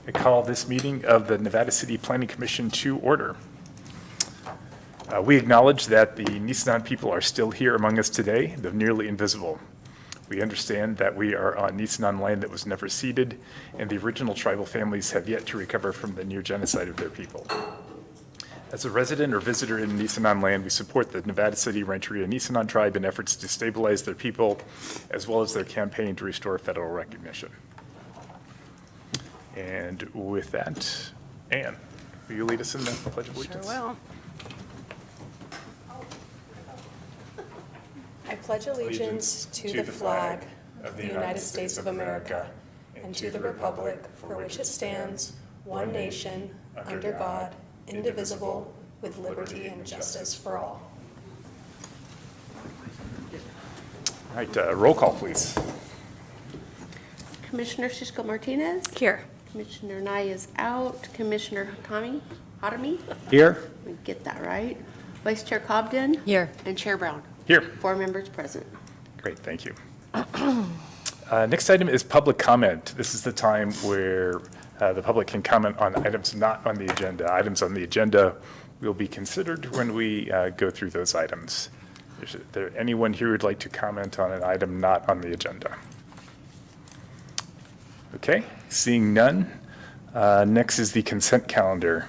I call this meeting of the Nevada City Planning Commission to order. We acknowledge that the Nisenan people are still here among us today, though nearly invisible. We understand that we are on Nisenan land that was never ceded, and the original tribal families have yet to recover from the near genocide of their people. As a resident or visitor in Nisenan land, we support the Nevada City Rancheria Nisenan tribe in efforts to stabilize their people, as well as their campaign to restore federal recognition. And with that, Anne, will you lead us in the Pledge of Allegiance? Sure will. I pledge allegiance to the flag of the United States of America and to the republic for which it stands, one nation, under God, indivisible, with liberty and justice for all. All right, roll call, please. Commissioner Shishko Martinez. Here. Commissioner Nye is out. Commissioner Hatami. Here. We get that right. Vice Chair Cobden. Here. And Chair Brown. Here. 4 members present. Great, thank you. Next item is public comment. This is the time where the public can comment on items not on the agenda. Items on the agenda will be considered when we go through those items. Is there anyone here who'd like to comment on an item not on the agenda? Okay, seeing none. Next is the consent calendar.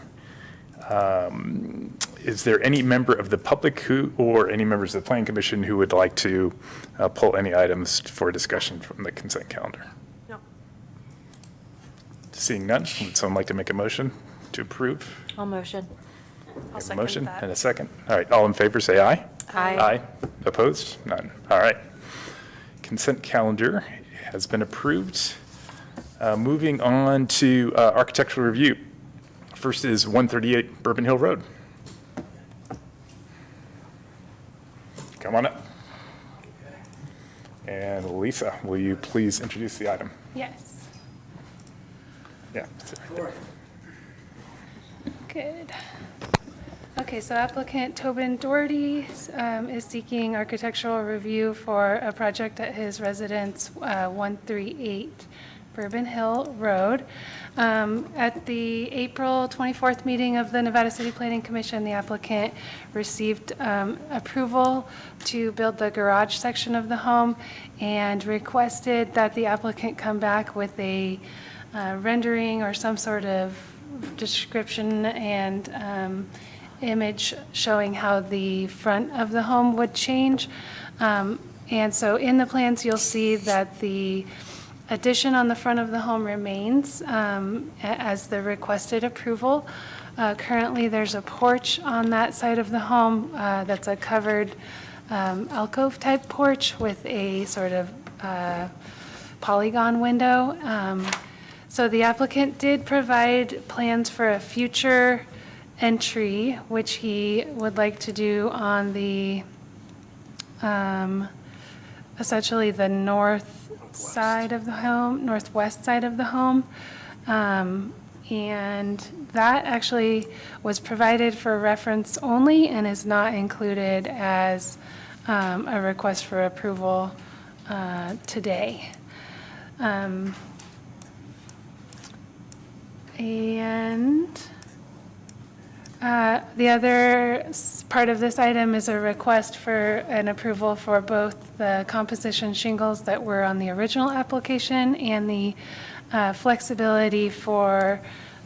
Is there any member of the public or any members of the Planning Commission who would like to pull any items for discussion from the consent calendar? No. Seeing none, would someone like to make a motion to approve? I'll motion. We have a motion and a second. All right, all in favor, say aye. Aye. Aye. Opposed? None. All right. Consent calendar has been approved. Moving on to architectural review. First is 138 Bourbon Hill Road. Come on up. And Lisa, will you please introduce the item? Yes, Yeah. good. Okay, so applicant Tobin Doherty is seeking architectural review for a project at his residence, 138 Bourbon Hill Road. At the April 24th meeting of the Nevada City Planning Commission, the applicant received approval to build the garage section of the home and requested that the applicant come back with a rendering or some sort of description and image showing how the front of the home would change. And so in the plans, you'll see that the addition on the front of the home remains as the requested approval. Currently, there's a porch on that side of the home that's a covered alcove-type porch with a sort of polygon window. So the applicant did provide plans for a future entry, which he would like to do on the, essentially the northwest side of the home. And that actually was provided for reference only and is not included as a request for approval today. The other part of this item is a request for an approval for both the composition shingles that were on the original application and the flexibility for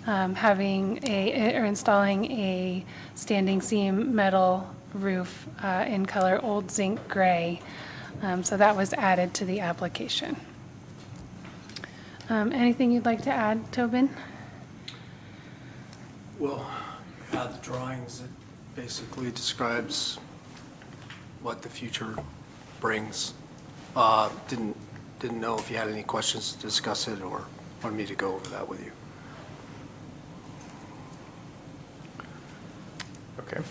having or installing a standing seam metal roof in color old zinc gray. So that was added to the application. Anything you'd like to add, Tobin? Well, you have the drawings that basically describes what the future brings. Didn't know if you had any questions to discuss it or wanted me to go over that with you. Okay.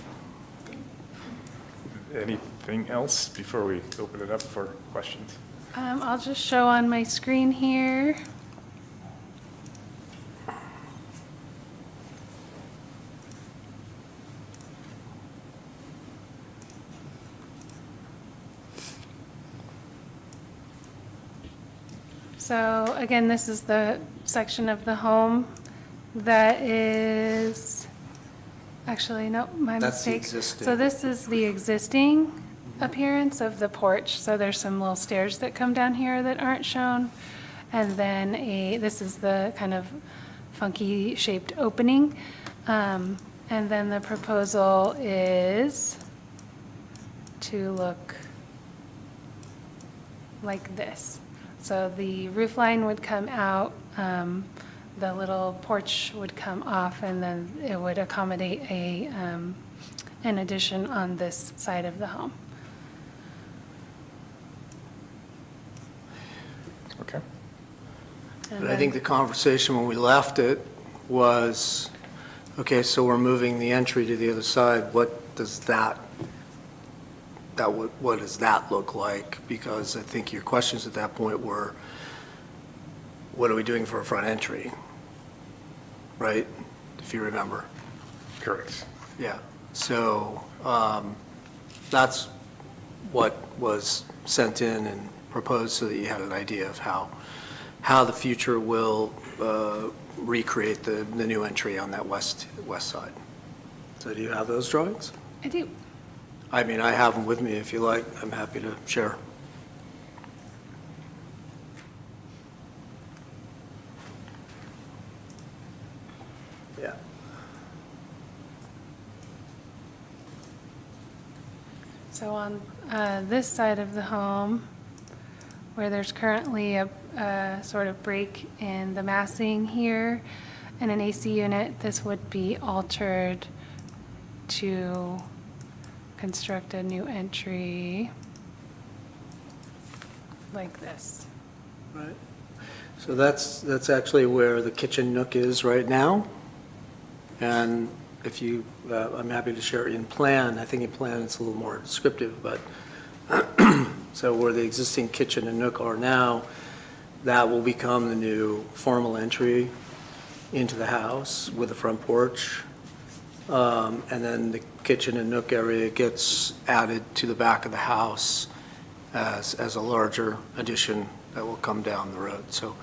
Anything else before we open it up for questions? I'll just show on my screen here. So again, this is the section of the home That is, actually, no, my That's the mistake. existing. So this is the existing appearance of the porch. So there's some little stairs that come down here that aren't shown. And then this is the kind of funky shaped opening. And then the proposal is to look like this. So the roof line would come out, the little porch would come off, and then it would accommodate an addition on this side of the home. Okay. And But I think the conversation when we left it was, okay, so we're moving the entry to the other side. What does that look like? Because I think your questions at that point were, what are we doing for a front entry? Right? If you remember. Correct. Yeah. So that's what was sent in and proposed so that you had an idea of how the future will recreate the new entry on that west side. So do you have those drawings? I do. I mean, I have them with me if you like. I'm happy to share. Yeah. So on this side of the home, where there's currently a sort of break in the massing here and an AC unit, this would be altered to construct a new entry like this. Right. So that's actually where the kitchen nook is right now. And if you, I'm happy to share it in plan. I think in plan it's a little more descriptive, but so where the existing kitchen and nook are now, that will become the new formal entry into the house with the front porch. And then the kitchen and nook area gets added to the back of the house as a larger addition that will come down the road. So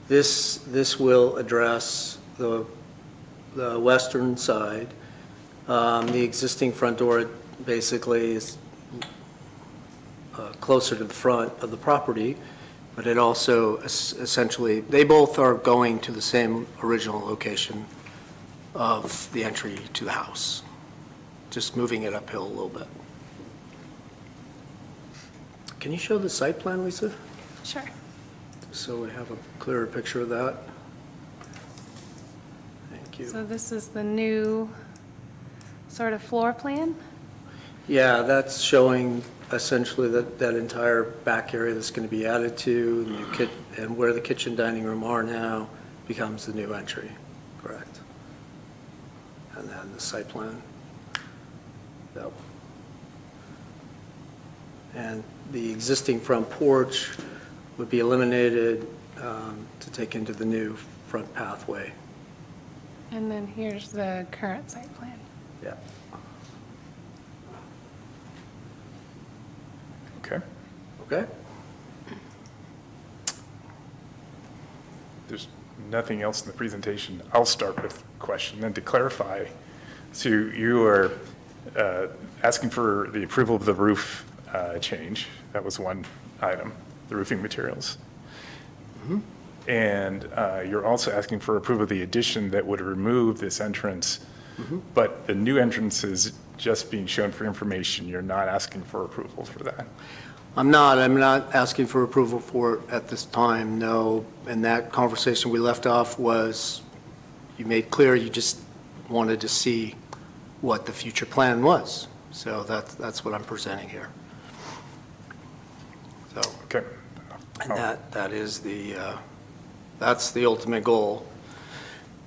this will address the western side. The existing front door basically is closer to the front of the property, but it also essentially, they both are going to the same original location of the entry to the house, just moving it uphill a little bit. Can you show the site plan, Lisa? Sure. So we have a clearer picture of that. Thank you. So this is the new sort of floor plan. Yeah, that's showing essentially that entire back area that's going to be added to, the new and where the kitchen dining room are now becomes the new entry, correct? And then the site plan. Yep. And the existing front porch would be eliminated to take into the new front pathway. And then here's the current site plan. Yeah. Okay. Okay? There's nothing else in the presentation. I'll start with a question. And to clarify, so you are asking for the approval of the roof change. That was one item, the roofing materials. And you're also asking for approval of the addition that would remove this entrance, but the new entrance is just being shown for information. You're not asking for approval for that. I'm not asking for approval for it at this time, no. And that conversation we left off was, you made clear you just wanted to see what the future plan was. So that's what I'm presenting here. So, Okay. and that is that's the ultimate goal.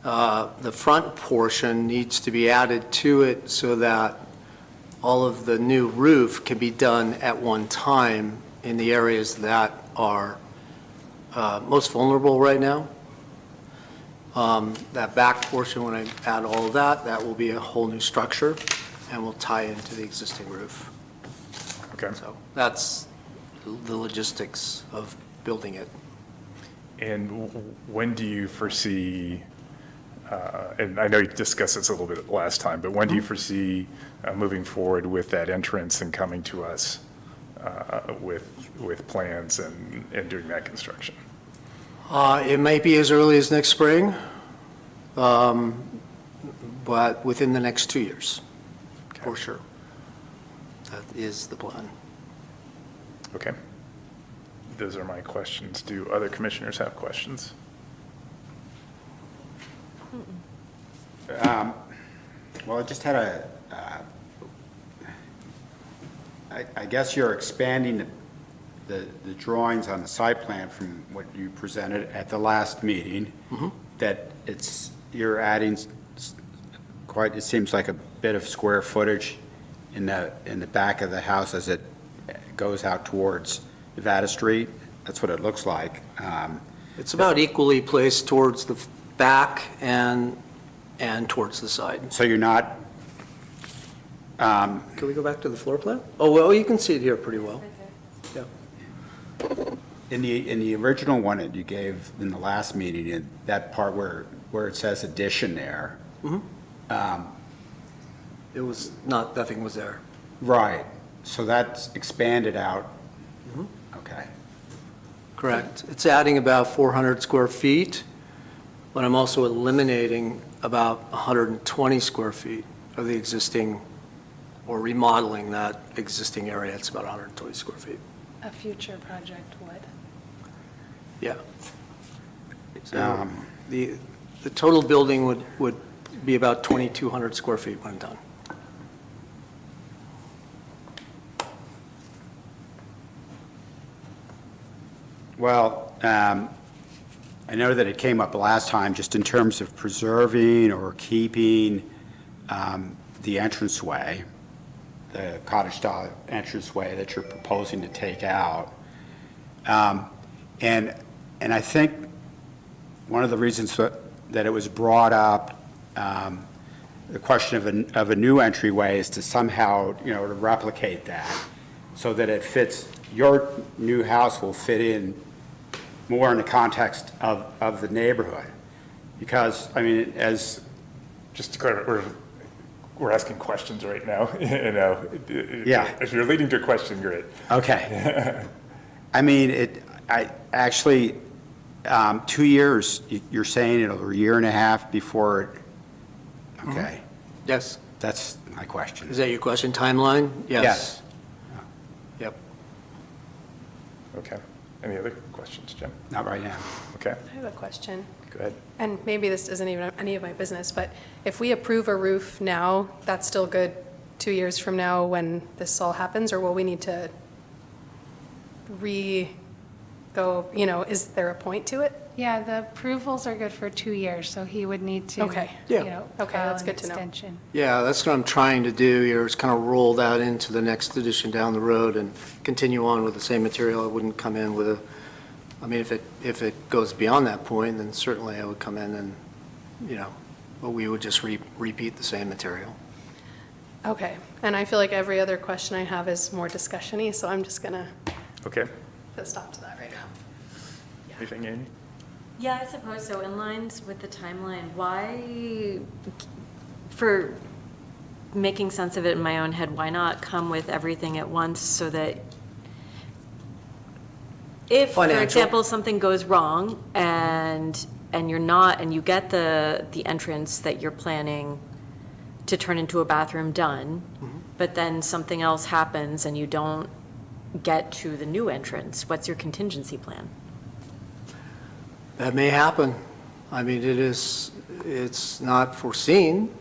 The front portion needs to be added to it so that all of the new roof can be done at one time in the areas that are most vulnerable right now. That back portion, when I add all of that will be a whole new structure and will tie into the existing roof. Okay. So that's the logistics of building it. And when do you foresee And I know you discussed this a little bit last time, but when do you foresee moving forward with that entrance and coming to us with plans and doing that construction? It may be as early as next spring, but within the next 2 years, for sure. That is the plan. Okay. Those are my questions. Do other commissioners have questions? Well, I just had I guess you're expanding the drawings on the site plan from what you presented at the last meeting. That you're adding quite, it seems like a bit of square footage in the back of the house as it goes out towards Nevada Street. That's what it looks like. It's about equally placed towards the back and towards the side. So you're not, Can we go back to the floor plan? Oh, well, you can see it here pretty well. Yeah. in the original one that you gave in the last meeting, in that part where it says addition there. It was not, nothing was there. Right, so that's expanded out. Okay. Correct. It's adding about 400 square feet, but I'm also eliminating about 120 square feet of the existing, or remodeling that existing area. It's about 120 square feet. A future project would. Yeah. So the total building would be about 2,200 square feet when done. Well, I know that it came up last time, just in terms of preserving or keeping the entranceway, the cottage-style entranceway that you're proposing to take out. And I think one of the reasons that it was brought up, the question of a new entryway, is to somehow, to replicate that so that it fits, your new house will fit in more in the context of the neighborhood. Because, I mean, Just to clarify, we're asking questions right now. Yeah. If you're leading to a question, great. Okay. I mean, I actually, 2 years, you're saying, or a year and a half before it, okay. Yes. That's my question. Is that your question? Timeline? Yes. Yep. Okay. Any other questions, Jim? Not right now. Okay, I have a question, go ahead. and maybe this isn't even any of my business, but if we approve a roof now, that's still good 2 years from now when this all happens, or will we need to is there a point to it? Yeah, the approvals are good for 2 years, so he would need to, Okay. Yeah. Okay, file that's an good to know. extension. Yeah, that's what I'm trying to do here, is kind of roll that into the next edition down the road and continue on with the same material. I wouldn't come in with if it goes beyond that point, then certainly I would come in and, but we would just repeat the same material. Okay, and I feel like every other question I have is more discussion-y, so I'm just gonna Okay, put a stop to that right now. anything, Amy? Yeah, I suppose so. In lines with the timeline, why, for making sense of it in my own head, why not come with everything at once so that if, for Financial. example, something goes wrong and you get the entrance that you're planning to turn into a bathroom done, but then something else happens and you don't get to the new entrance, what's your contingency plan? That may happen. I mean, it's not foreseen,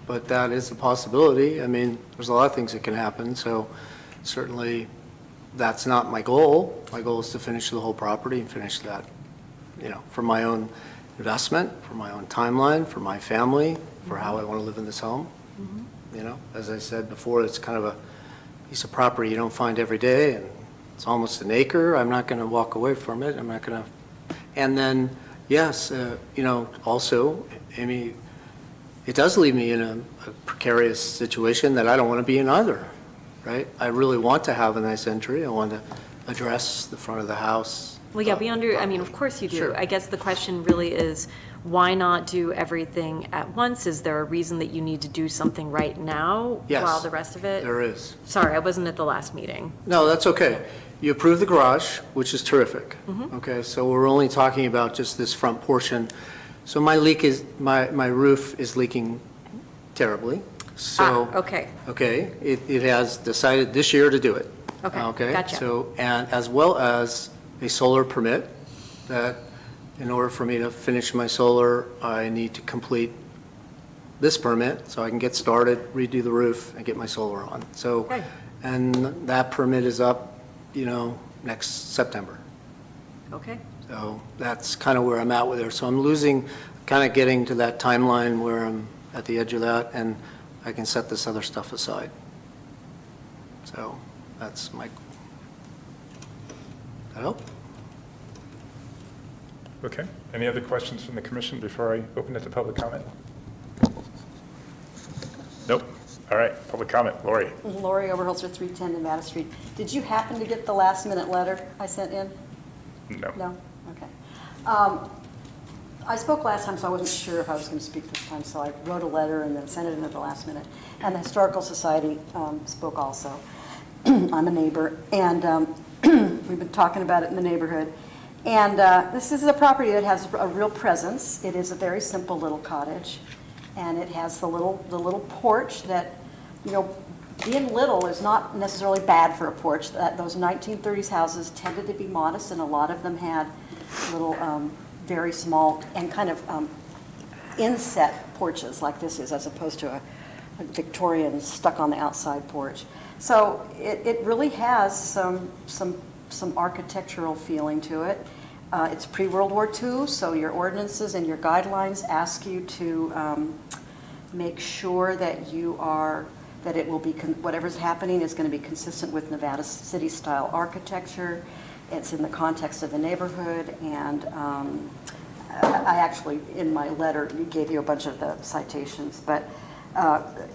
but that is a possibility. I mean, there's a lot of things that can happen, so certainly that's not my goal. My goal is to finish the whole property and finish that, for my own investment, for my own timeline, for my family, for how I want to live in this home. As I said before, it's kind of a piece of property you don't find every day, and it's almost an acre. I'm not going to walk away from it. I'm not going to. And then, yes, also, Amy, it does leave me in a precarious situation that I don't want to be in either, right? I really want to have a nice entry. I want to address the front of the house Well, yeah, I mean, of course you do. Sure. I guess the question really is, why not do everything at once? Is there a reason that you need to do something right now? Yes, While the rest of it? there is. Sorry, I wasn't at the last meeting. No, that's okay. You approved the garage, which is terrific. Okay, so we're only talking about just this front portion. So my roof is leaking terribly, so. Okay. Okay, it has decided this year to do it. Okay, Okay, gotcha. so, and as well as a solar permit, that in order for me to finish my solar, I need to complete this permit, so I can get started, redo the roof, and get my solar on. So, Okay. and that permit is up, next September. Okay. So that's kind of where I'm at with it. So I'm kind of getting to that timeline where I'm at the edge of that, and I can set this other stuff aside. So that's my, that help? Okay. Any other questions from the commission before I open it to public comment? Nope. All right, public comment. Lori? Lori Oberholzer, 310 Nevada Street. Did you happen to get the last-minute letter I sent in? No. No? Okay. I spoke last time, so I wasn't sure if I was going to speak this time, so I wrote a letter and then sent it in at the last minute. And the Historical Society spoke also. I'm a neighbor, and we've been talking about it in the neighborhood. And this is a property that has a real presence. It is a very simple little cottage, and it has the little porch that, being little is not necessarily bad for a porch. Those 1930s houses tended to be modest, and a lot of them had little, very small and kind of inset porches like this is, as opposed to a Victorian stuck on the outside porch. So it really has some architectural feeling to it. It's pre-World War II, so your ordinances and your guidelines ask you to make sure that that it will be, whatever's happening is going to be consistent with Nevada City-style architecture. It's in the context of the neighborhood, and I actually, in my letter, gave you a bunch of the citations, but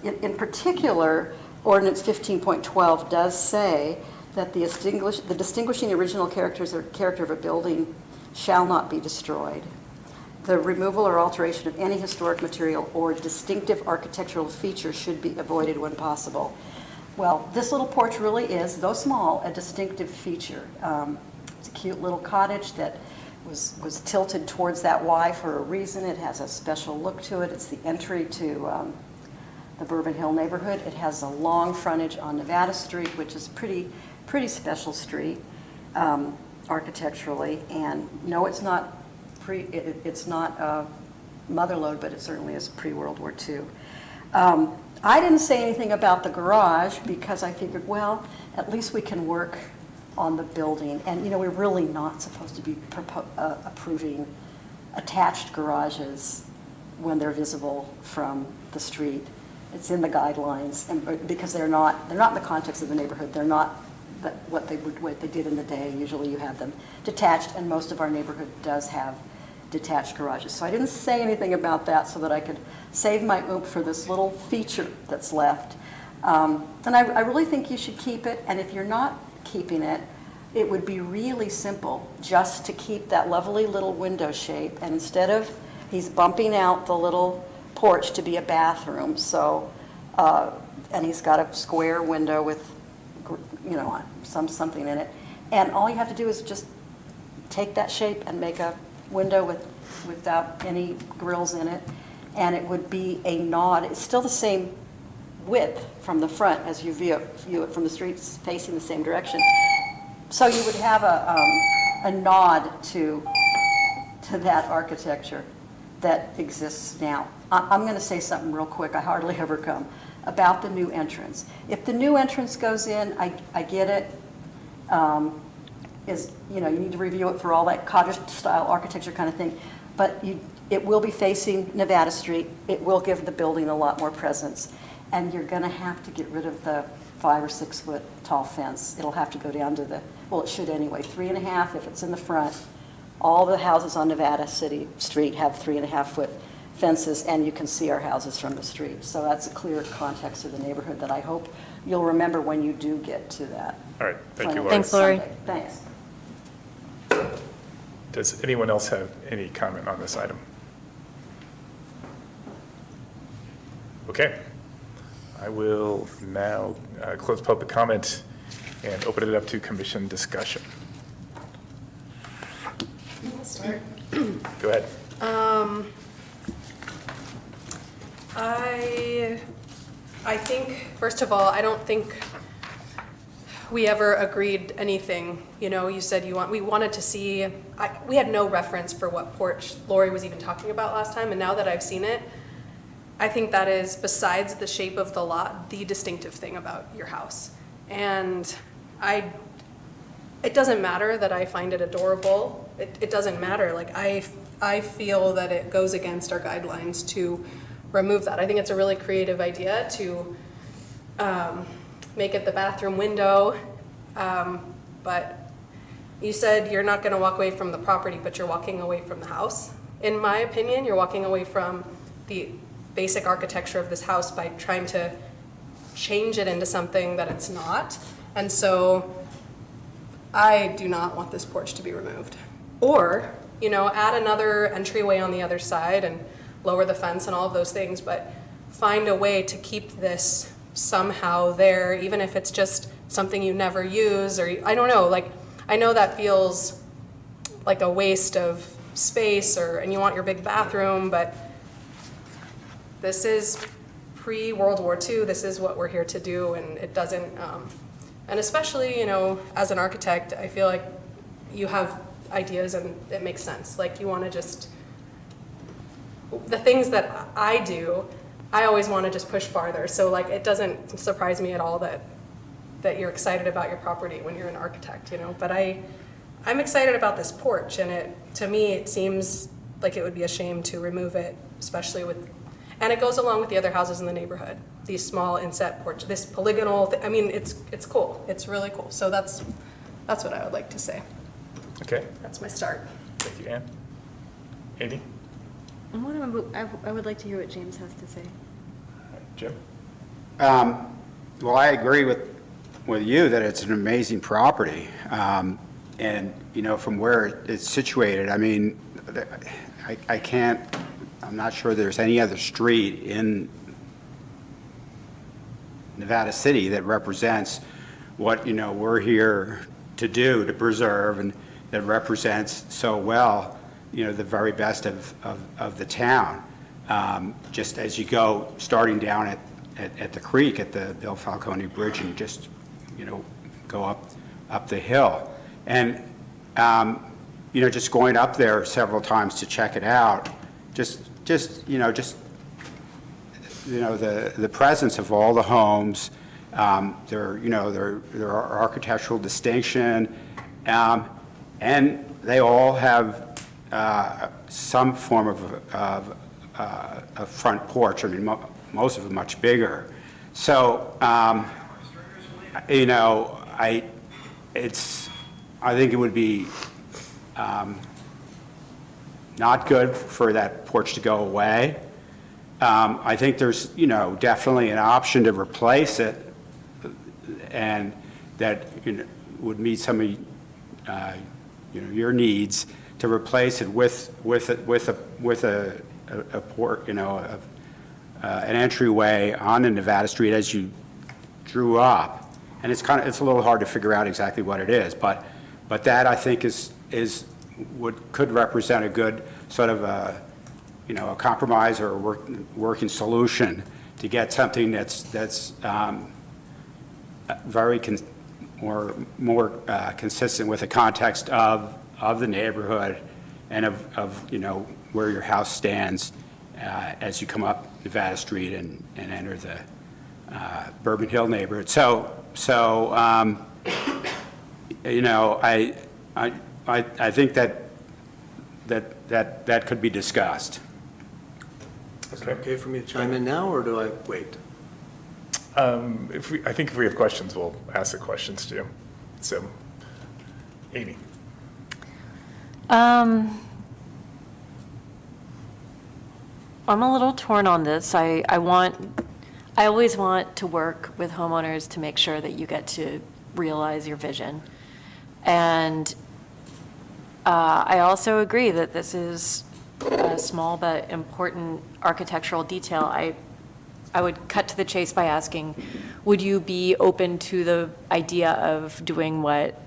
in particular, Ordinance 15.12 does say that the distinguishing original characters or character of a building shall not be destroyed. The removal or alteration of any historic material or distinctive architectural feature should be avoided when possible. Well, this little porch really is, though small, a distinctive feature. It's a cute little cottage that was tilted towards that Y for a reason. It has a special look to it. It's the entry to the Bourbon Hill neighborhood. It has a long frontage on Nevada Street, which is pretty special street architecturally. And no, it's not mother lode, but it certainly is pre-World War II. I didn't say anything about the garage because I figured, well, at least we can work on the building. And, we're really not supposed to be approving attached garages when they're visible from the street. It's in the guidelines, and because they're not in the context of the neighborhood. They're not what they did in the day. Usually you have them detached, and most of our neighborhood does have detached garages. So I didn't say anything about that so that I could save my oomph for this little feature that's left. And I really think you should keep it, and if you're not keeping it, it would be really simple just to keep that lovely little window shape, and instead of, he's bumping out the little porch to be a bathroom, so, and he's got a square window with, something in it, and all you have to do is just take that shape and make a window without any grills in it, and it would be a nod. It's still the same width from the front as you view it from the street facing the same direction. So you would have a nod to that architecture that exists now. I'm going to say something real quick. I hardly ever come about the new entrance. If the new entrance goes in, I get it. You need to review it for all that cottage-style architecture kind of thing. But it will be facing Nevada Street. It will give the building a lot more presence. And you're going to have to get rid of the 5 or 6 foot tall fence. It'll have to go down to it should anyway, 3.5 if it's in the front. All the houses on Nevada City Street have 3.5 foot fences, and you can see our houses from the street. So that's a clear context of the neighborhood that I hope you'll remember when you do get to that. All right, thank you, Lori. Thanks, Lori. Sunday. Thanks. Does anyone else have any comment on this item? Okay. I will now close public comment and open it up to commission discussion. I'll start. Go ahead. I think, first of all, I don't think we ever agreed anything. You know, you said we wanted to see, we had no reference for what porch Lori was even talking about last time, and now that I've seen it, I think that is, besides the shape of the lot, the distinctive thing about your house. And it doesn't matter that I find it adorable. It doesn't matter. Like, I feel that it goes against our guidelines to remove that. I think it's a really creative idea to make it the bathroom window. But you said you're not going to walk away from the property, but you're walking away from the house. In my opinion, you're walking away from the basic architecture of this house by trying to change it into something that it's not. And so I do not want this porch to be removed. Or, you know, add another entryway on the other side and lower the fence and all of those things, but find a way to keep this somehow there, even if it's just something you never use, or I don't know, like, I know that feels like a waste of space, and you want your big bathroom, but this is pre-World War II, this is what we're here to do, and it doesn't, and especially, you know, as an architect, I feel like you have ideas and it makes sense. Like, you want to just, the things that I do, I always want to just push farther. So, like, it doesn't surprise me at all that you're excited about your property when you're an architect, you know. But I'm excited about this porch, and to me, it seems like it would be a shame to remove it, especially with, and it goes along with the other houses in the neighborhood. These small inset porch, this polygonal, I mean, it's cool. It's really cool. So that's what I would like to say. Okay. That's my start. Thank you, Ann. Amy? I would like to hear what James has to say. Jim? Well, I agree with you that it's an amazing property. And, you know, from where it's situated, I mean, I'm not sure there's any other street in Nevada City that represents what, you know, we're here to do, to preserve, and that represents so well, you know, the very best of the town. Just as you go, starting down at the creek, at the Bill Falcone Bridge, and just, you know, go up the hill. And, you know, just going up there several times to check it out, just the presence of all the homes, their architectural distinction, and they all have some form of a front porch. I mean, most of them much bigger. So, you know, I think it would be not good for that porch to go away. I think there's, you know, definitely an option to replace it, and that, you know, would meet some of you know, your needs, to replace it with a port, you know, an entryway on the Nevada Street as you drew up. And it's a little hard to figure out exactly what it is, but that, I think, could represent a good sort of a, you know, a compromise or a working solution to get something that's very more consistent with the context of the neighborhood and of you know, where your house stands as you come up Nevada Street and enter the Bourbon Hill neighborhood. So you know, I think that could be discussed. Is it okay for me to chime in now, or do I wait? I think if we have questions, we'll ask the questions too. So, Amy. I'm a little torn on this. I always want to work with homeowners to make sure that you get to realize your vision. And I also agree that this is a small but important architectural detail. I would cut to the chase by asking, would you be open to the idea of doing what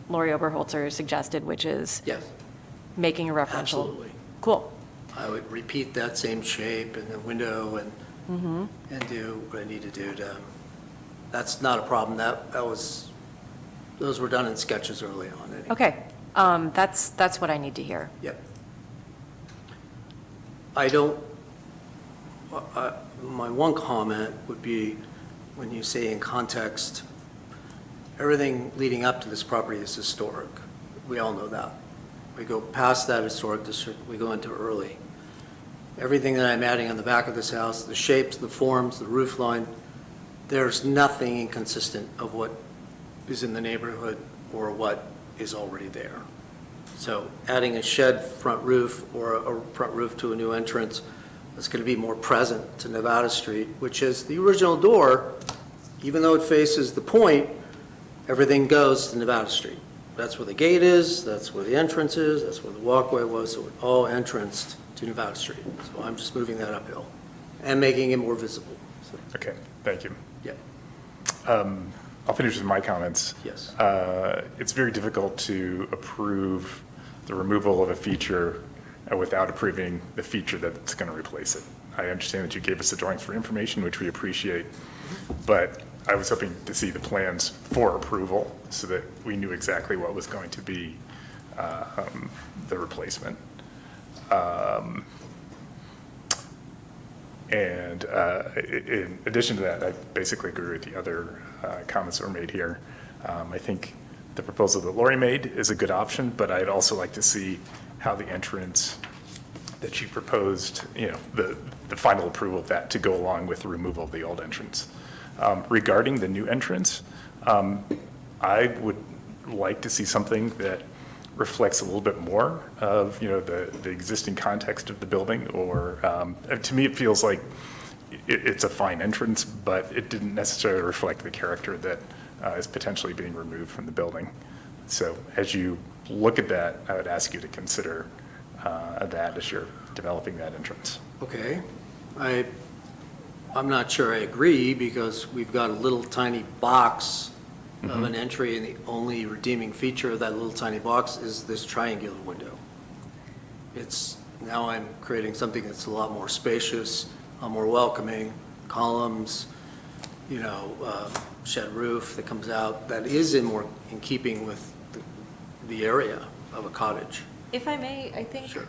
Lori Oberholzer suggested, which is Yes, making a referential? absolutely. Cool. I would repeat that same shape and the window and do what I need to do to, that's not a problem. Those were done in sketches early on. Anyway. Okay, that's what I need to hear. Yep. I don't, my one comment would be, when you say in context, everything leading up to this property is historic. We all know that. We go past that historic district, we go into early. Everything that I'm adding on the back of this house, the shapes, the forms, the roof line, there's nothing inconsistent of what is in the neighborhood or what is already there. So adding a shed front roof or a front roof to a new entrance is going to be more present to Nevada Street, which is the original door, even though it faces the point, everything goes to Nevada Street. That's where the gate is, that's where the entrance is, that's where the walkway was, so it all entranced to Nevada Street. So I'm just moving that uphill and making it more visible. So, Okay, thank you. yeah, I'll finish with my comments. yes. It's very difficult to approve the removal of a feature without approving the feature that's going to replace it. I understand that you gave us the drawings for information, which we appreciate, but I was hoping to see the plans for approval so that we knew exactly what was going to be the replacement. And in addition to that, I basically agree with the other comments that were made here. I think the proposal that Lori made is a good option, but I'd also like to see how the entrance that you proposed, the final approval of that to go along with the removal of the old entrance. Regarding the new entrance, I would like to see something that reflects a little bit more of, the existing context of the building, or to me, it feels like it's a fine entrance, but it didn't necessarily reflect the character that is potentially being removed from the building. So as you look at that, I would ask you to consider that as you're developing that entrance. Okay. I'm not sure I agree, because we've got a little tiny box of an entry, and the only redeeming feature of that little tiny box is this triangular window. Now I'm creating something that's a lot more spacious, more welcoming, columns, shed roof that comes out, that is in keeping with the area of a cottage. If I may, I think Sure.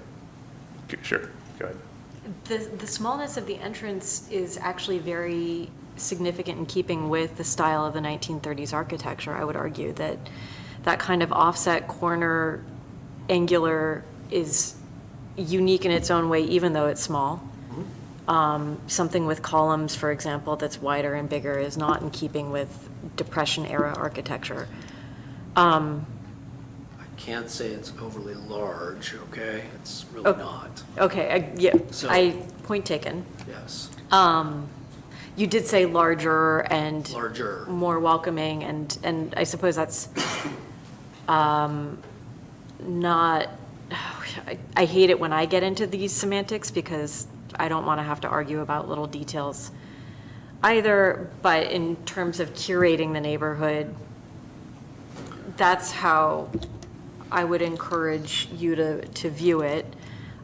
Sure, go ahead. the smallness of the entrance is actually very significant in keeping with the style of the 1930s architecture. I would argue that that kind of offset corner angular is unique in its own way, even though it's small. Something with columns, for example, that's wider and bigger is not in keeping with Depression era architecture. I can't say it's overly large, okay? It's really Oh. not, Okay, So- point taken. yes. You did say larger and Larger. more welcoming, and I suppose that's not, I hate it when I get into these semantics, because I don't want to have to argue about little details either, but in terms of curating the neighborhood, that's how I would encourage you to view it.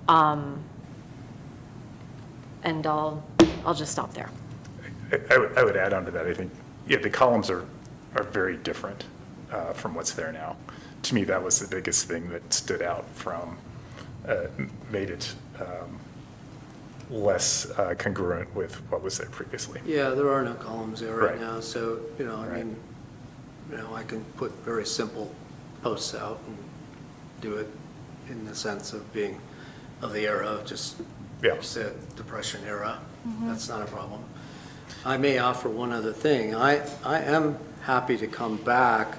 And I'll just stop there. I would add on to that, I think, the columns are very different from what's there now. To me, that was the biggest thing that stood out from, made it less congruent with what was there previously. Yeah, there are no columns there right Right. now, so, Right. I can put very simple posts out and do it in the sense of being of the era, just, Yeah. you said, Depression era. That's not a problem. I may offer one other thing. I am happy to come back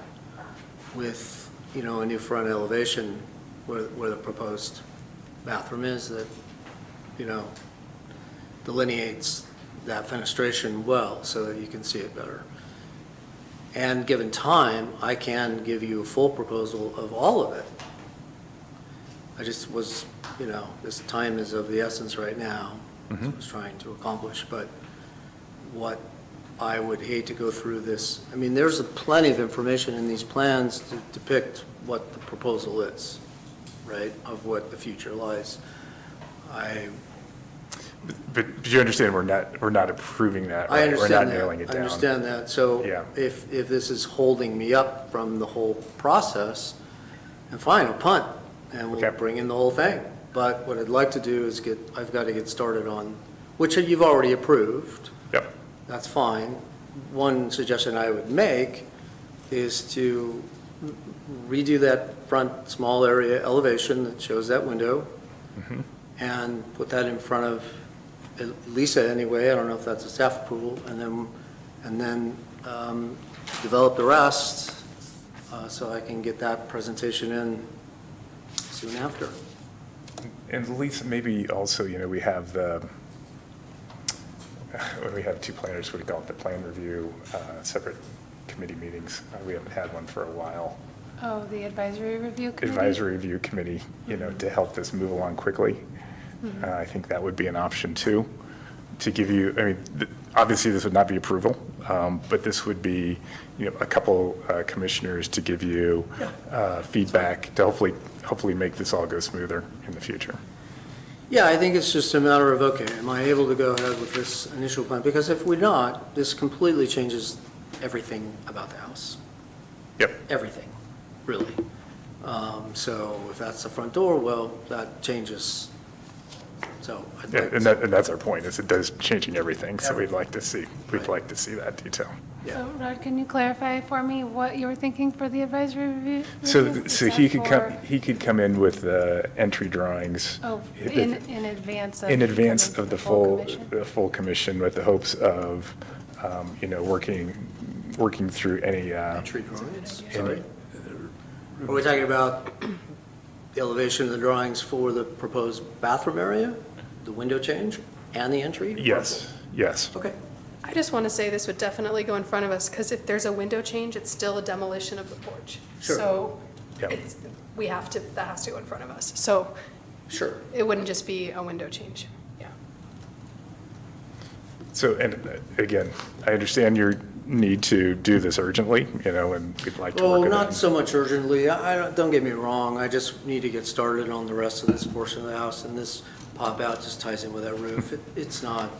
with, a new front elevation where the proposed bathroom is, that, delineates that fenestration well so that you can see it better. And given time, I can give you a full proposal of all of it I just was, this time is of the essence right now. That's what I was trying to accomplish, but what I would hate to go through this, I mean, there's plenty of information in these plans to depict what the proposal is, right, of what the future lies. But you understand, we're not approving that, I right? We're understand not that. nailing it down. I understand that. So Yeah. if this is holding me up from the whole process, then fine, I'll punt, and we'll Okay. bring in the whole thing. But what I'd like to do is I've got to get started on, which you've already approved. Yep. That's fine. One suggestion I would make is to redo that front small area elevation that shows that window and put that in front of Lisa anyway. I don't know if that's a staff approval, and then develop the rest so I can get that presentation in soon after. And Lisa, maybe also, we have we have two planners, what do you call it, the plan review, separate committee meetings. We haven't had one for a while. Oh, the advisory review committee? Advisory review committee, to help this move along quickly. I think that would be an option too, to give you, obviously this would not be approval, but this would be, a couple commissioners to give you feedback to hopefully make this all go smoother in the future. Yeah, I think it's just a matter of, okay, am I able to go ahead with this initial plan? Because if we're not, this completely changes everything about the house. Yep. Everything, really. So if that's the front door, well, that changes. So I'd Yeah, like and to- that's our point, is it does changing everything, so we'd like to see that detail. So Rod, can you clarify for me what you were thinking for the advisory review? So Is he that could for- come in with the entry drawings. Oh, in advance of. In advance coming of to the full, commission? commission, with the hopes of, working through any, Entry drawings, sorry. Are we talking about the elevation of the drawings for the proposed bathroom area, the window change, and the entry? yes. Okay. I just want to say this would definitely go in front of us, because if there's a window change, it's still a demolition of the porch. Sure. So Yep. that has to go in front of us. So Sure. it wouldn't just be a window change. Yeah. So, and again, I understand your need to do this urgently, and we'd like to work Well, it in. not so much urgently. Don't get me wrong, I just need to get started on the rest of this portion of the house, and this pop-out just ties in with that roof. It's not,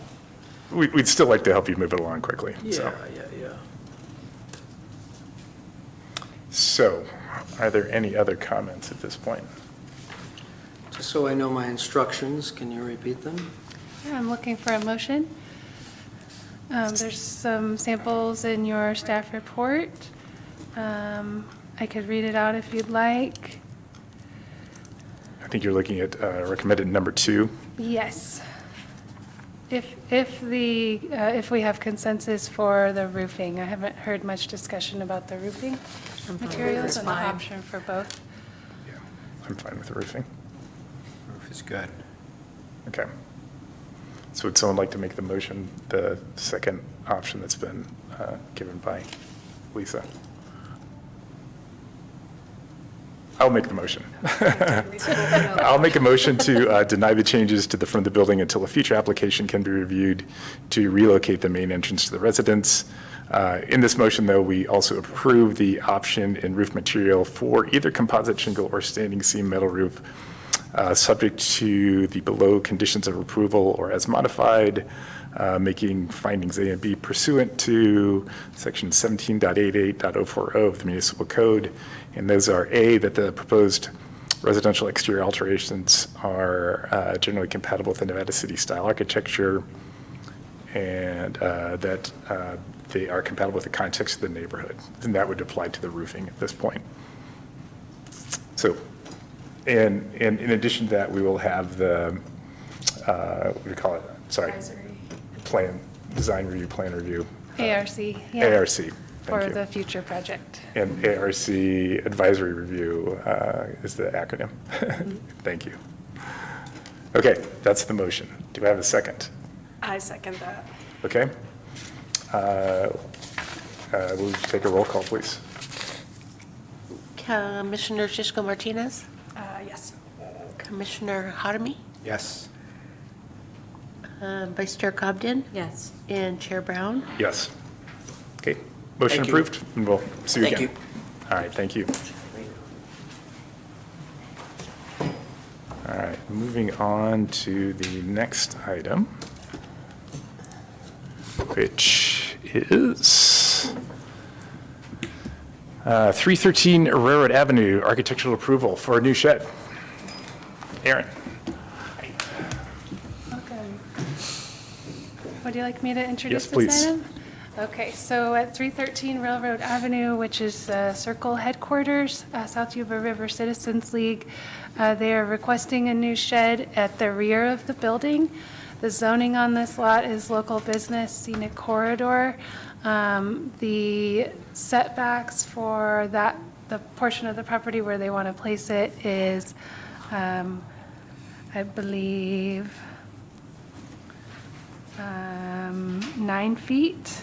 We'd still like to help you move it along quickly, so. yeah. So, are there any other comments at this point? Just so I know my instructions, can you repeat them? Yeah, I'm looking for a motion. There's some samples in your staff report. I could read it out if you'd like. I think you're looking at recommended number 2. Yes. If we have consensus for the roofing, I haven't heard much discussion about the roofing materials and the option for both. Yeah, I'm fine with the roofing. Roof is good. Okay. So would someone like to make the motion, the second option that's been given by Lisa? I'll make the motion. I'll make a motion to deny the changes to the front of the building until a future application can be reviewed to relocate the main entrance to the residence. In this motion, though, we also approve the option in roof material for either composite shingle or standing seam metal roof, subject to the below conditions of approval or as modified, making findings A and B pursuant to section 17.88.040 of the municipal code. And those are A, that the proposed residential exterior alterations are generally compatible with the Nevada City style architecture, and that they are compatible with the context of the neighborhood. And that would apply to the roofing at this point. So, and in addition to that, we will have the, what do we call it? Sorry. Design review, plan review. ARC, yeah. ARC, thank For you. the future project. And ARC advisory review is the acronym. Thank you. Okay, that's the motion. Do I have a second? I second that. Okay. Will you take a roll call, please? Commissioner Shishko Martinez, Yes. Commissioner Harami, Yes. Vice Chair Cobden, Yes. and Chair Brown. Yes. Okay, motion Thank you. approved, and we'll see you Thank again. you. All right, thank you. All right, moving on to the next item, which is 313 Railroad Avenue, architectural approval for a new shed. Aaron? Welcome. Would you like me to introduce Yes, this please. item? Okay, so at 313 Railroad Avenue, which is Circle headquarters, South Yuba River Citizens League, they are requesting a new shed at the rear of the building. The zoning on this lot is local business scenic corridor. The setbacks for that, the portion of the property where they want to place it is, I believe, 9 feet.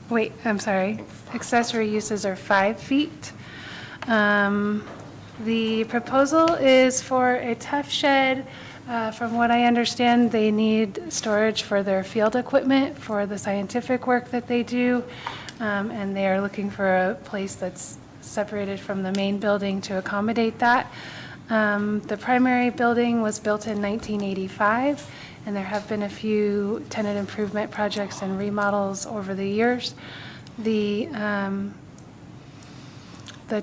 Wait, I'm sorry. Accessory uses are 5 feet. The proposal is for a tough shed. From what I understand, they need storage for their field equipment for the scientific work that they do. And they are looking for a place that's separated from the main building to accommodate that. The primary building was built in 1985, and there have been a few tenant improvement projects and remodels over the years. The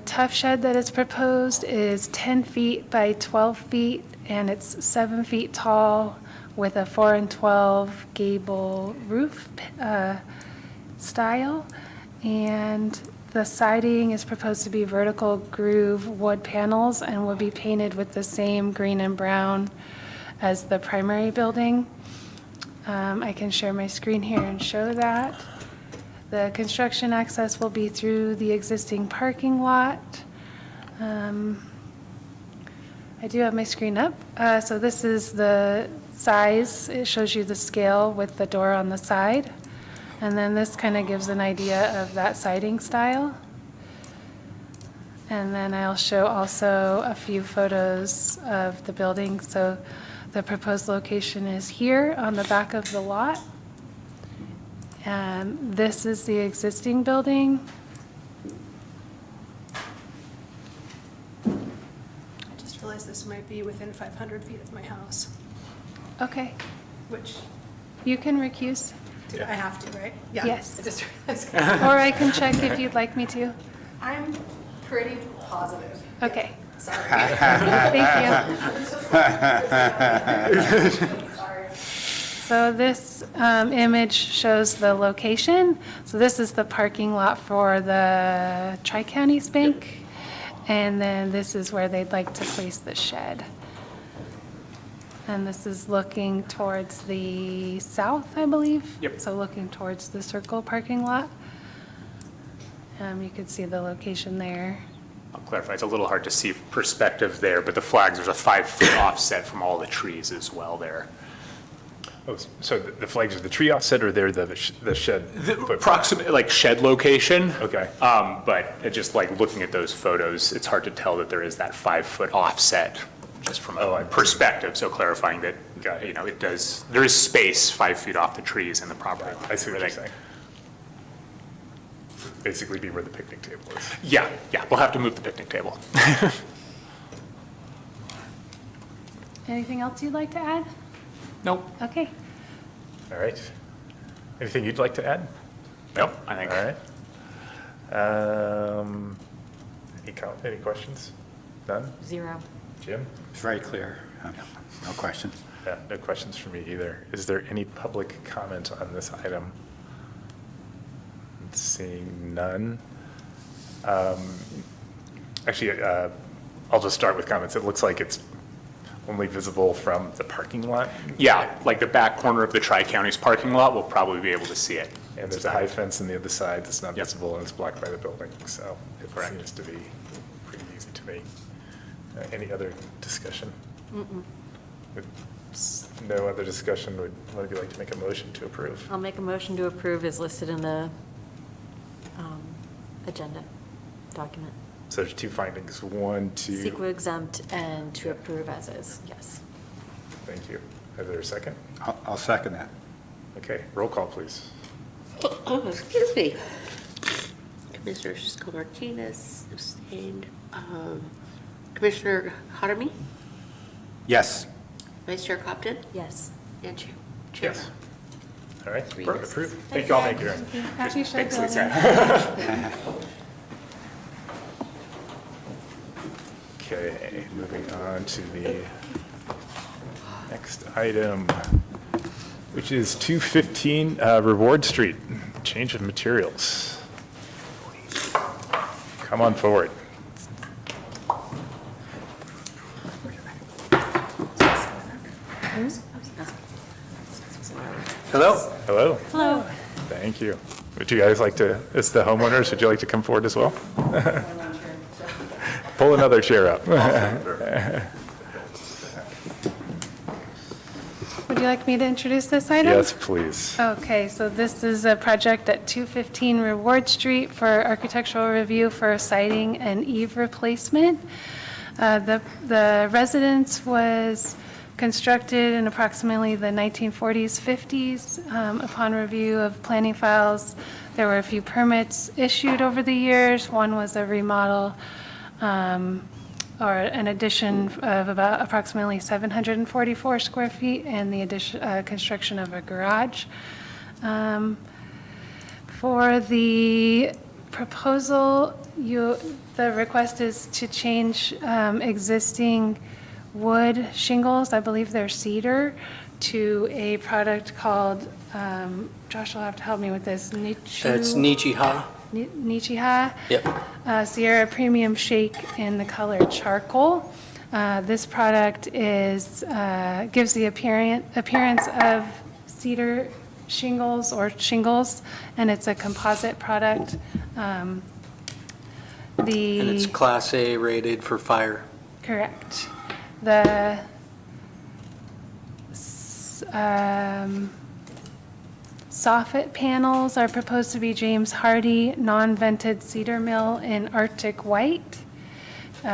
tough shed that is proposed is 10 feet by 12 feet, and it's 7 feet tall with a 4 and 12 gable roof style. And the siding is proposed to be vertical groove wood panels and will be painted with the same green and brown as the primary building. I can share my screen here and show that. The construction access will be through the existing parking lot. I do have my screen up. So this is the size. It shows you the scale with the door on the side. And then this kind of gives an idea of that siding style. And then I'll show also a few photos of the building. So the proposed location is here on the back of the lot. And this is the existing building. I just realized this might be within 500 feet of my house, Okay, which you can recuse, I have to, right? Yeah. Yes. I just realized. or I can check if you'd like me to. I'm pretty positive. Okay, Sorry. thank you. Sorry. So this image shows the location. So this is the parking lot for the Tri-Counties Bank. And then this is where they'd like to place the shed. And this is looking towards the south, I believe. Yep. So looking towards the Circle parking lot. You can see the location there. I'll clarify, it's a little hard to see perspective there, but the flags, there's a 5-foot offset from all the trees as well there. Oh, so the flags are the tree offset, or they're the shed? footprint? Approximate, like shed location. Okay. But it just like looking at those photos, it's hard to tell that there is that 5-foot offset just from Oh, I a see. perspective. So clarifying that, you know, it does, there is space 5 feet off the trees in the property. I see what Where you're they- saying. Basically be where the picnic table is. Yeah, we'll have to move the picnic table. Anything else you'd like to add? Nope. Okay. All right. Anything you'd like to add? Nope, I think. All right. Any questions? None? 0. Jim? It's very clear. No questions. Yeah, no questions for me either. Is there any public comment on this item? Seeing none. Actually, I'll just start with comments. It looks like it's only visible from the parking lot, Yeah, like the back corner of the Tri-Counties parking lot, we'll probably be able to see it. and there's a high fence on the other side that's not Yep. visible, and it's blocked by the building, so it Correct. seems to be pretty easy to me. Any other discussion? With no other discussion, would one of you like to make a motion to approve? I'll make a motion to approve as listed in the agenda document. So there's two findings, one to, CEQA exempt and to approve as is, yes. thank you. Is there a second? I'll second that. Okay, roll call, please. Oh, excuse me. Commissioner Sisco Martinez abstained. Commissioner Haramy, Yes. Vice Chair Copton, Yes. and Chair. Yes. All right, Three approved. yeses. Thank you all, thank you. Happy shed Thanks, building. Lisa. Okay, moving on to the next item, which is 215 Reward Street, change of materials. Come on forward. Hello? Hello, Hello. thank you. Would you guys like to, it's the homeowners, would you like to come forward as well? Pull another chair up. Would you like me to introduce this item? Yes, please. Okay, so this is a project at 215 Reward Street for architectural review for siding and eave replacement. The residence was constructed in approximately the 1940s, 50s. Upon review of planning files, there were a few permits issued over the years. One was a remodel or an addition of about approximately 744 square feet and the addition, construction of a garage. For the proposal, the request is to change existing wood shingles, I believe they're cedar, to a product called, Josh will have to help me with this, It's Nichiha. Nichiha. Yep. Sierra Premium Shake in the color charcoal. This product is, gives the appearance of cedar shingles or shingles, and it's a composite product. And it's Class A rated for fire. Correct. The soffit panels are proposed to be James Hardy non-vented cedar mill in Arctic white,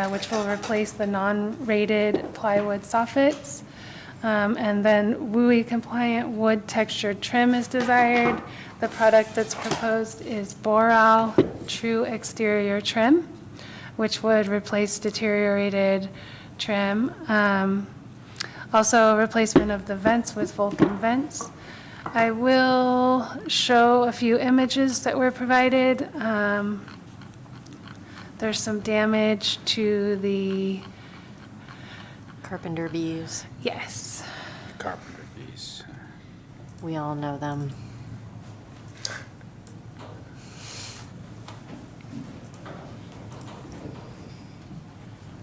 which will replace the non-rated plywood soffits. And then WUI compliant wood textured trim is desired. The product that's proposed is Boral True Exterior Trim, which would replace deteriorated trim. Also, replacement of the vents with Vulcan vents. I will show a few images that were provided. There's some damage to the, Carpenter bees, yes. Carpenter bees. we all know them.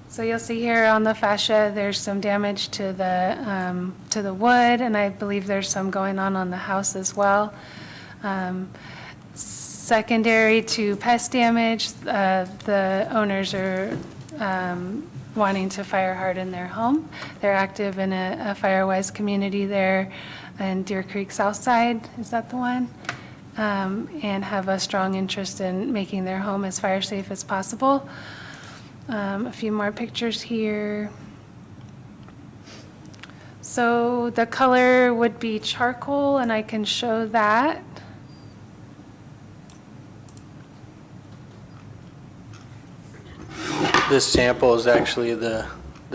So you'll see here on the fascia, there's some damage to the wood, and I believe there's some going on the house as well. Secondary to pest damage, the owners are wanting to fire harden their home. They're active in a Firewise community there in Deer Creek South Side, is that the one? And have a strong interest in making their home as fire safe as possible. A few more pictures here. So the color would be charcoal, and I can show that. This sample is actually the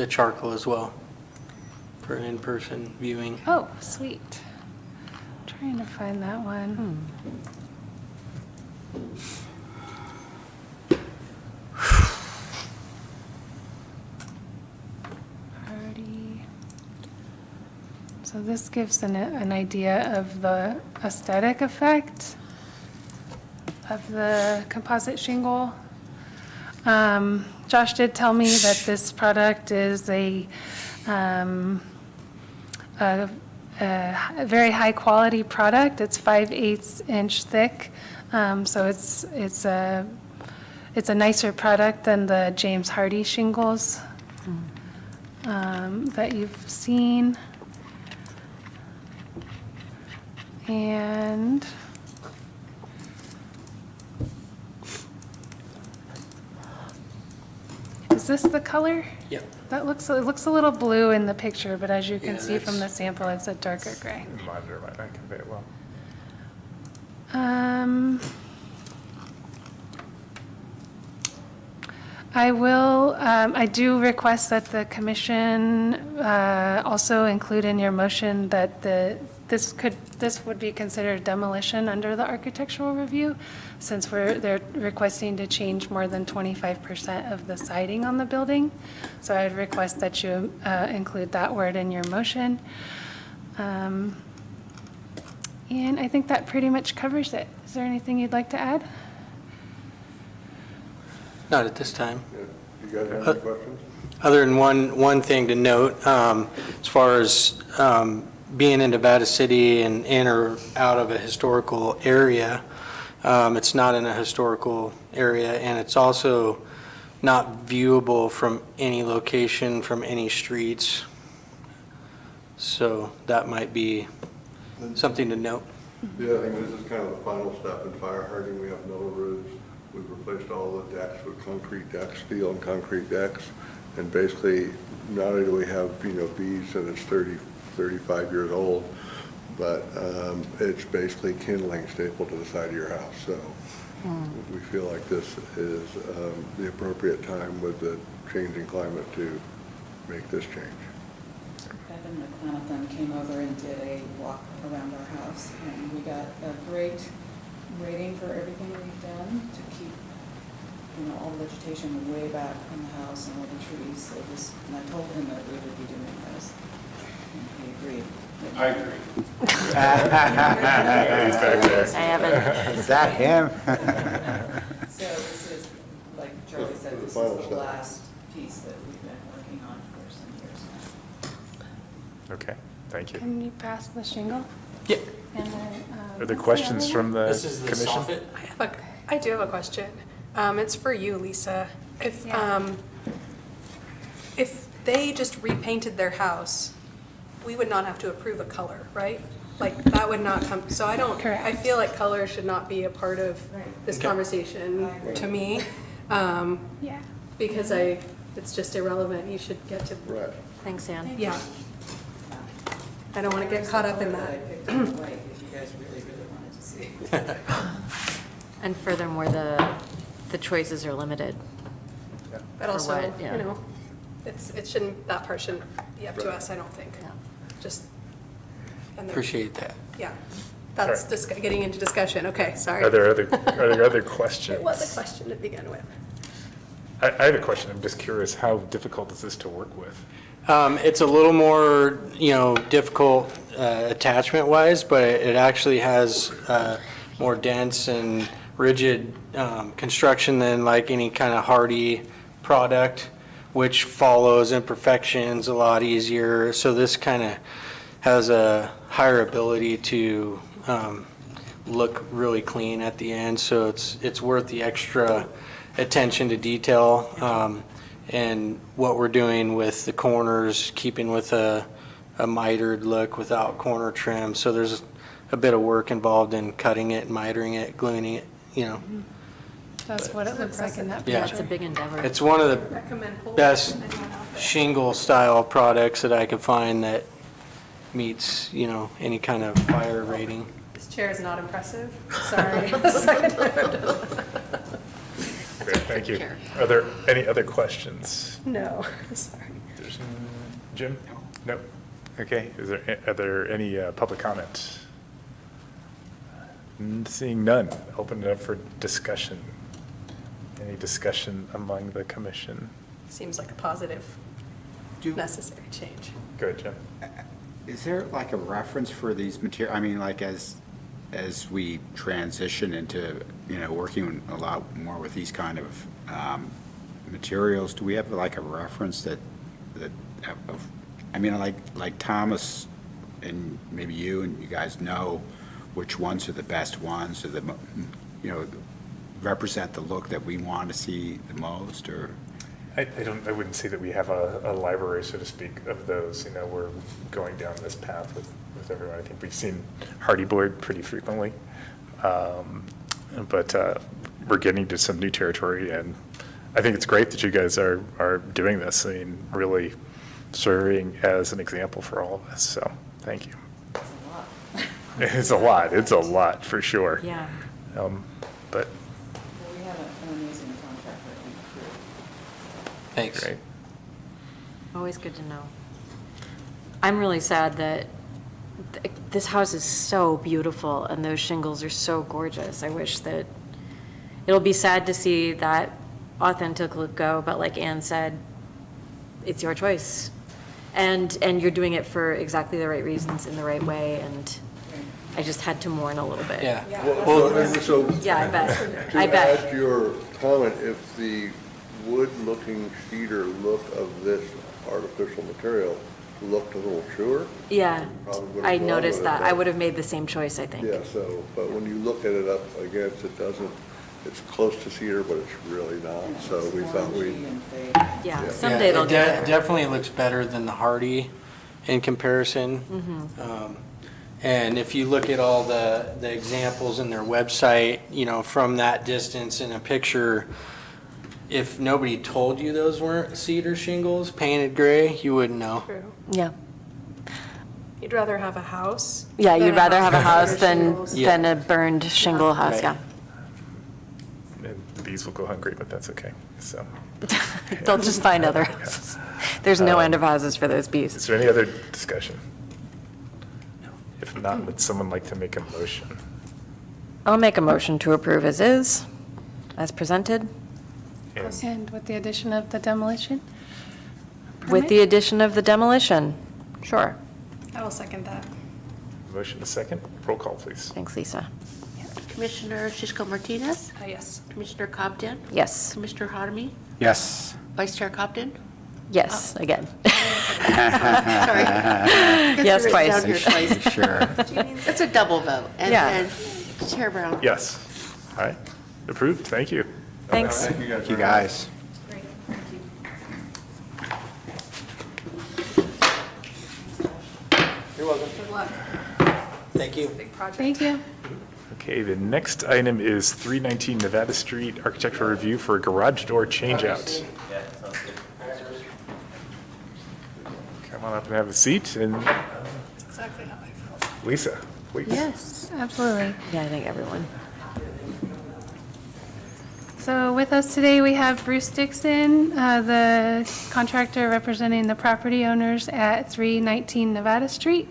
charcoal as well for an in-person viewing. Oh, sweet. Trying to find that one. Hardy. So this gives an idea of the aesthetic effect of the composite shingle. Josh did tell me that this product is a very high-quality product. It's 5/8 inch thick, so it's a nicer product than the James Hardy shingles that you've seen. And is this the color? Yep. That looks, it looks a little blue in the picture, but as you can Yeah, see from the that's- sample, it's a darker gray. The monitor might not convey it well. I do request that the commission also include in your motion that this would be considered demolition under the architectural review, since they're requesting to change more than 25% of the siding on the building. So I'd request that you include that word in your motion. And I think that pretty much covers it. Is there anything you'd like to add? Not at this time. You guys have any questions? Other than one thing to note, as far as being in Nevada City and in or out of a historical area, it's not in a historical area, and it's also not viewable from any location, from any streets. So that might be something to note. Yeah, I think this is kind of the final step in fire hardening. We have metal roofs. We've replaced all the decks with concrete decks, steel and concrete decks. And basically, not only do we have, beads and it's 30, 35 years old, but it's basically kindling stapled to the side of your house. So we feel like this is the appropriate time with the changing climate to make this change. Evan McLenathan came over and did a walk around our house, and we got a great rating for everything we've done to keep, all the vegetation way back from the house and all the trees. So this, and I told him that we would be doing this, and he agreed. I agree. I haven't. Is that him? So this is, like Charlie said, this is Final the step. last piece that we've been working on for some years now. Okay, thank you. Can you pass the shingle? Yeah. And then, Are there questions from the This is the commission? soffit. I do have a question. It's for you, Lisa. If they just repainted their house, we would not have to approve a color, right? Like, that would not come, so I don't, Correct. I feel like color should not be a part of this conversation to me. Yeah. Because it's just irrelevant. You should get to, Right. Thanks, Ann. yeah. I don't want to get caught up in I that. picked up white if you guys really, really wanted to see. And furthermore, the choices are limited. But For also, what, yeah. it shouldn't, that part shouldn't be up to us, I don't think. Yeah. Just, and there- Appreciate that. yeah. That's getting into discussion. Okay, sorry. Are there other questions? It was a question to begin with. I have a question. I'm just curious, how difficult is this to work with? It's a little more, difficult attachment-wise, but it actually has more dense and rigid construction than like any kind of hardy product, which follows imperfections a lot easier. So this kind of has a higher ability to look really clean at the end. So it's worth the extra attention to detail. And what we're doing with the corners, keeping with a mitered look without corner trim. So there's a bit of work involved in cutting it, mitering it, gluing it, That's what it looks like in that Yeah. It's a picture. big endeavor. It's one of the Recommend hold best anyone out there. shingle-style products that I could find that meets, any kind of fire rating. This chair is not impressive. Sorry. The second time I've done it. Great, thank you. Are there any other questions? No, sorry. There's, Jim? No? Okay, are there any public comment? Seeing none, open it up for discussion. Any discussion among the commission? Seems like a positive, necessary change. Go ahead, Jim. Is there like a reference for these material, I mean, like as we transition into, working a lot more with these kind of materials, do we have like a reference that I mean, like Thomas and maybe you and you guys know which ones are the best ones, or represent the look that we want to see the most, or? I wouldn't say that we have a library, so to speak, of those. We're going down this path with everyone. I think we've seen Hardy Board pretty frequently. But we're getting to some new territory, and I think it's great that you guys are doing this. I mean, really serving as an example for all of us, so thank you. It's a lot. It's a lot, for sure. Yeah. But, Well, we have an amazing contractor, I think, too. Thanks. great. Always good to know. I'm really sad that this house is so beautiful and those shingles are so gorgeous. I wish that, it'll be sad to see that authentic look go, but like Ann said, it's your choice. And you're doing it for exactly the right reasons in the right way, and I just had to mourn a little bit. Yeah. So, Yeah, I bet. to I bet. add to your comment, if the wood-looking cedar look of this artificial material looked a little truer, Yeah, probably would've I gone noticed with it, that. but- I would have made the same choice, I think. yeah, so, but when you look at it up against, it doesn't, it's close to cedar, but it's really not, so we thought Orangey we, and fade. Yeah, someday they'll It get there. definitely looks better than the Hardy in comparison. And if you look at all the examples in their website, from that distance in a picture, if nobody told you those weren't cedar shingles painted gray, you wouldn't know. Yeah. You'd rather have a house? Yeah, than you'd rather have a house with than, shingles. Yeah. than a burned shingle house, Right. yeah. And the bees will go hungry, but that's okay, so. They'll just find other houses. There's no end of houses for those bees. Is there any other discussion? If not, would someone like to make a motion? I'll make a motion to approve as is, as presented, And And with the addition of the demolition? with the addition of the demolition. Sure. I will second that. motion a second, roll call, please. Thanks, Lisa. Commissioner Shishko Martinez, Yes. Commissioner Cobden, Yes. Commissioner Hardeman, Yes. Vice Chair Cobden. Yes, again. Sorry. Yes, twice. Down here twice. Sure. It's a double vote. And Yeah. and Chair Brown. Yes. All right, approved, thank you. Thanks. thank you guys. Thank you, very much. guys. Great, thank you. You're welcome. Good luck. Thank you. Big project. Thank you. Okay, the next item is 319 Nevada Street Architectural Review for a garage door changeout. Come on up and have a seat, and Exactly how I felt. Lisa, please. Yes, absolutely. Yeah, I think everyone. So with us today, we have Bruce Dixon, the contractor representing the property owners at 319 Nevada Street.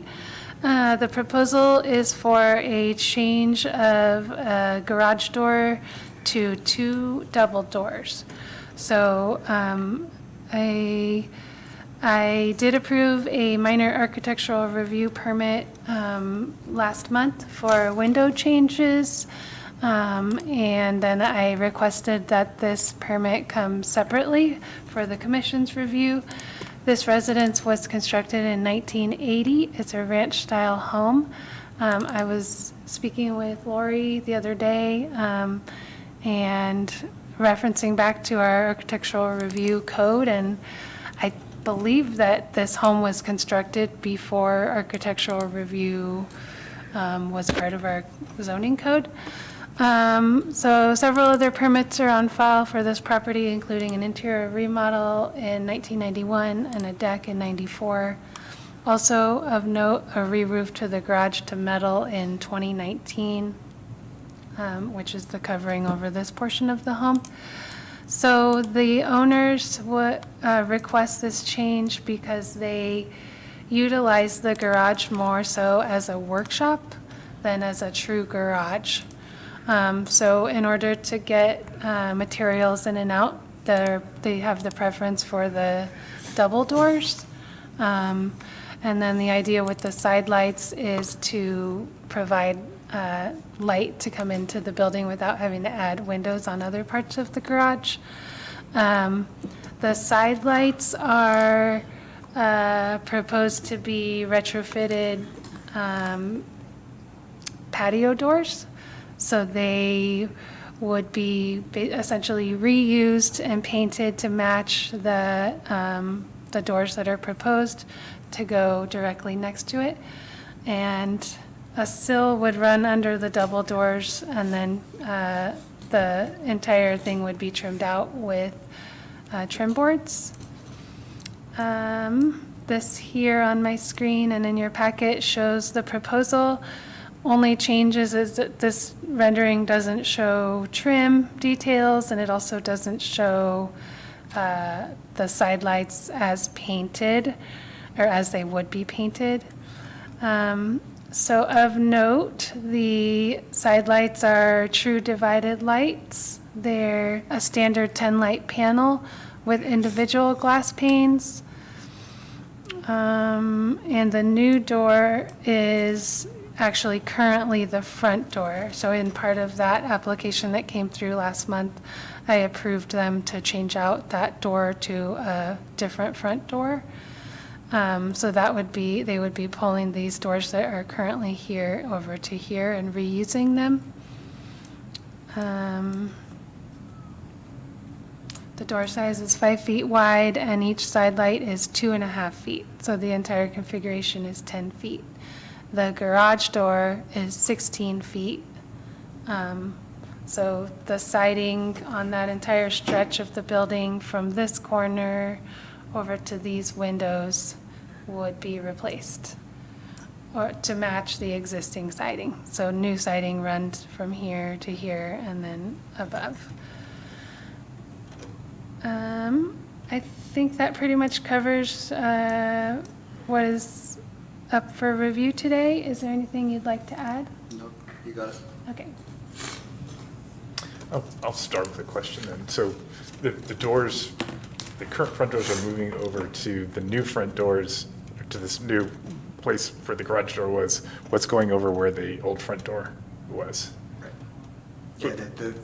The proposal is for a change of a garage door to 2 double doors. So I did approve a minor architectural review permit last month for window changes. And then I requested that this permit come separately for the commission's review. This residence was constructed in 1980. It's a ranch-style home. I was speaking with Lori the other day and referencing back to our architectural review code, and I believe that this home was constructed before architectural review was part of our zoning code. So several other permits are on file for this property, including an interior remodel in 1991 and a deck in 94. Also of note, a re-roof to the garage to metal in 2019, which is the covering over this portion of the home. So the owners would request this change because they utilize the garage more so as a workshop than as a true garage. So in order to get materials in and out, they have the preference for the double doors. And then the idea with the side lights is to provide light to come into the building without having to add windows on other parts of the garage. The side lights are proposed to be retrofitted patio doors. So they would be essentially reused and painted to match the doors that are proposed to go directly next to it. And a sill would run under the double doors, and then the entire thing would be trimmed out with trim boards. This here on my screen and in your packet shows the proposal. Only changes is that this rendering doesn't show trim details, and it also doesn't show the side lights as painted, or as they would be painted. So of note, the side lights are true divided lights. They're a standard 10-light panel with individual glass panes. And the new door is actually currently the front door. So in part of that application that came through last month, I approved them to change out that door to a different front door. So that would be, they would be pulling these doors that are currently here over to here and reusing them. The door size is 5 feet wide and each side light is 2.5 feet. So the entire configuration is 10 feet. The garage door is 16 feet. So the siding on that entire stretch of the building from this corner over to these windows would be replaced or to match the existing siding. So new siding runs from here to here and then above. I think that pretty much covers what is up for review today. Is there anything you'd like to add? Nope, you got it. Okay. I'll start with a question then. So the doors, the current front doors are moving over to the new front doors, to this new place where the garage door was. What's going over where the old front door was? Yeah, the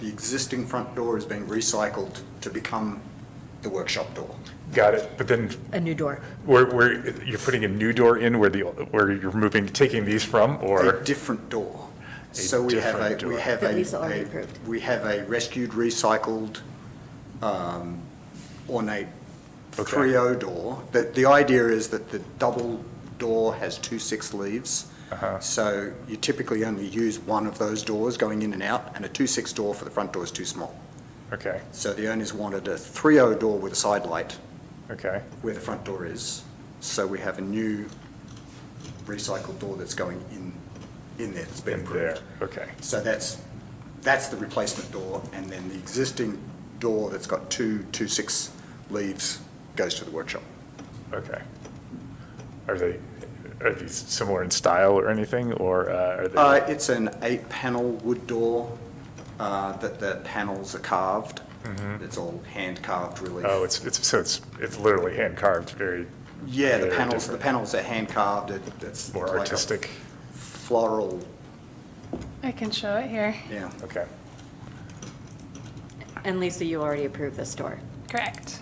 existing front door is being recycled to become the workshop door. Got it. But then A new door. where you're putting a new door in where you're moving, taking these from, or? A different door. So we have different door. That Lisa already approved. we have a rescued, recycled, ornate Okay. 3.0 door. The idea is that the double door has 2 6 leaves. So you typically only use one of those doors going in and out, and a 2 6 door for the front door is too small. Okay, So the owners wanted a 3.0 door with a side light okay, where the front door is. So we have a new recycled door that's going in there, that's been in there, approved. okay. So that's the replacement door, and then the existing door that's got 2 6 leaves goes to the workshop. Okay. Are these similar in style or anything, or are they? It's an 8-panel wood door that the panels are carved. It's all hand-carved relief. Oh, it's literally hand carved, very. Yeah, the very panels different. are hand-carved. It's More like a artistic. floral, I can show it here. yeah. Okay, And Lisa, you already approved this door. Correct.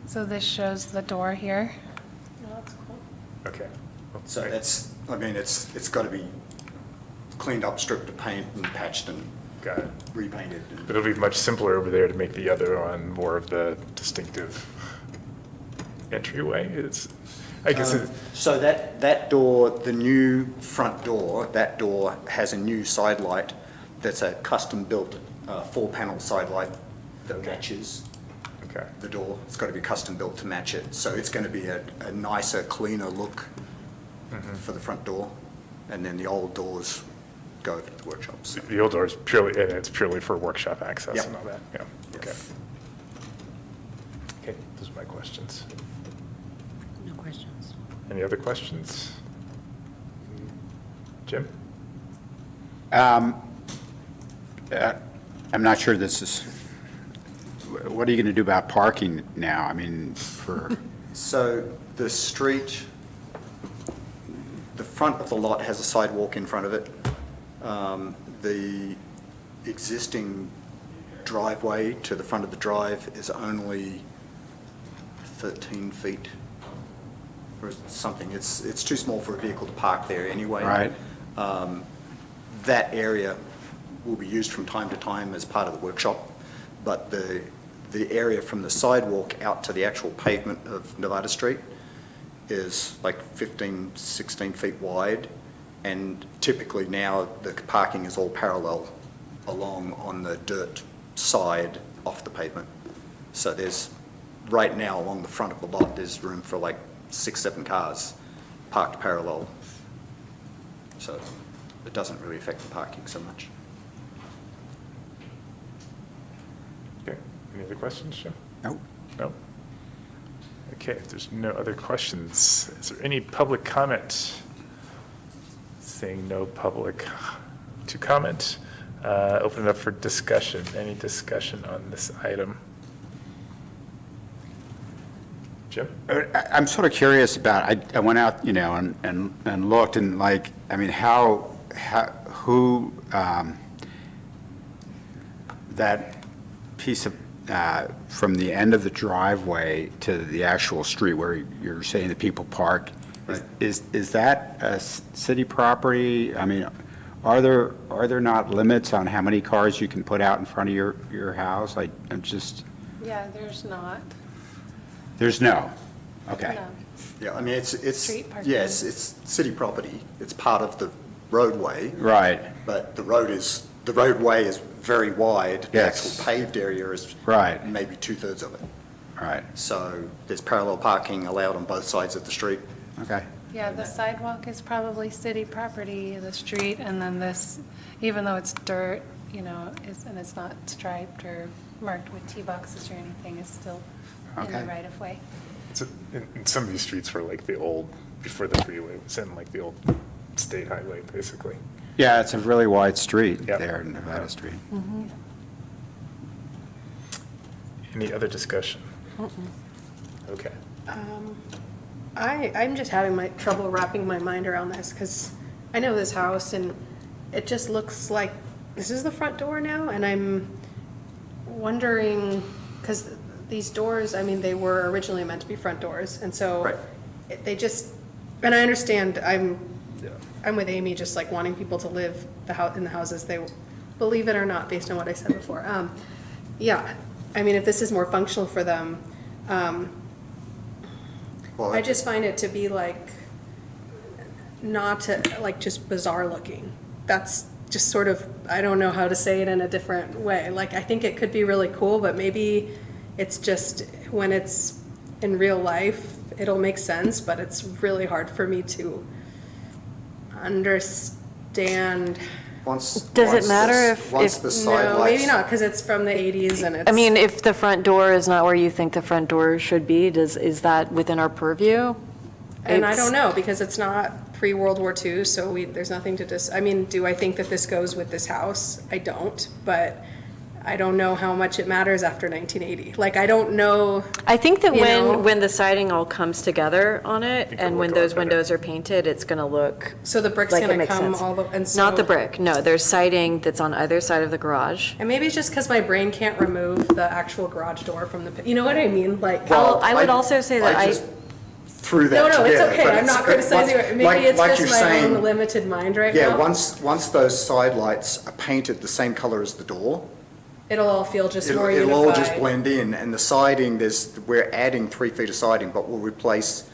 So this shows the door here. okay. So that's, I mean, it's got to be cleaned up, stripped of paint and patched and Got it. repainted. But it'll be much simpler over there to make the other one more of the distinctive entryway. I guess So that door, the new front door, that door has a new side light that's a custom-built 4-panel side light that matches okay. the door. It's got to be custom-built to match it. So it's going to be a nicer, cleaner look for the front door. And then the old doors go over to the workshops. The old door is purely, and it's purely for workshop access Yep. and all that, yeah, Yes. okay. Okay, those are my questions. No questions. Any other questions? Jim? I'm not sure this is, what are you going to do about parking now? I mean, for... So the street, the front of the lot has a sidewalk in front of it. The existing driveway to the front of the drive is only 13 feet or something. It's too small for a vehicle to park there anyway. Right. That area will be used from time to time as part of the workshop, but the area from the sidewalk out to the actual pavement of Nevada Street is like 15, 16 feet wide, And typically now, the parking is all parallel along on the dirt side off the pavement. So there's, right now, along the front of the lot, there's room for like 6, 7 cars parked parallel. So it doesn't really affect the parking so much. Okay, any other questions, Jim? Nope. No? Okay, if there's no other questions, is there any public comment? Seeing no public to comment, open it up for discussion. Any discussion on this item? Jim? I'm sort of curious about, I went out, and looked and like, I mean, who, that piece of, from the end of the driveway to the actual street where you're saying the people park, is that a city property? I mean, are there not limits on how many cars you can put out in front of your house? I'm just, Yeah, there's not. there's no, okay. No. Yeah, I mean, it's Street parking. yes, it's city property. It's part of the roadway. Right, But the roadway is very wide. The Yes. actual paved area is Right. maybe 2/3 of it. right, So there's parallel parking allowed on both sides of the street. okay. Yeah, the sidewalk is probably city property, the street, and then this, even though it's dirt, and it's not striped or marked with T-boxes or anything, is still in the Okay. right of way. So, and some of these streets were like the old, before the freeway was in, like the old state highway, basically. Yeah, it's a really wide street Yep. there, Nevada Street. Any other discussion? Okay. I'm just having my trouble wrapping my mind around this, because I know this house, and it just looks like this is the front door now, and I'm wondering, because these doors, I mean, they were originally meant to be front doors, and so Right. they just, and I understand, Yeah. I'm with Amy, just like wanting people to live in the houses they, believe it or not, based on what I said before. Yeah, I mean, if this is more functional for them, Well, I just find it to be like, like just bizarre looking. That's just sort of, I don't know how to say it in a different way. Like, I think it could be really cool, but maybe it's just, when it's in real life, it'll make sense, but it's really hard for me to understand. Does it matter if- Once the side No, lights. maybe not, because it's from the 80s and it's. I mean, if the front door is not where you think the front door should be, is that within our purview? And I It's- don't know, because it's not pre-World War II, so there's nothing to I mean, do I think that this goes with this house? I don't, but I don't know how much it matters after 1980. Like, I don't know. I think that You know? when the siding all comes together on it, think it'll and when look a lot those better. windows are painted, it's gonna look So the brick's like it gonna makes come sense. all the, and so. Not the brick, no, there's siding that's on either side of the garage. And maybe it's just because my brain can't remove the actual garage door from the, you know what I mean? Like, Well, I would also say that I, just threw that no, no, it's together, okay. but I'm not criticizing it. Maybe like- it's like just you're my saying, own limited mind right now. Yeah, once those side lights are painted the same color as the door, It'll all feel just more it'll unified. all just blend in. And the siding, we're adding 3 feet of siding, but we'll replace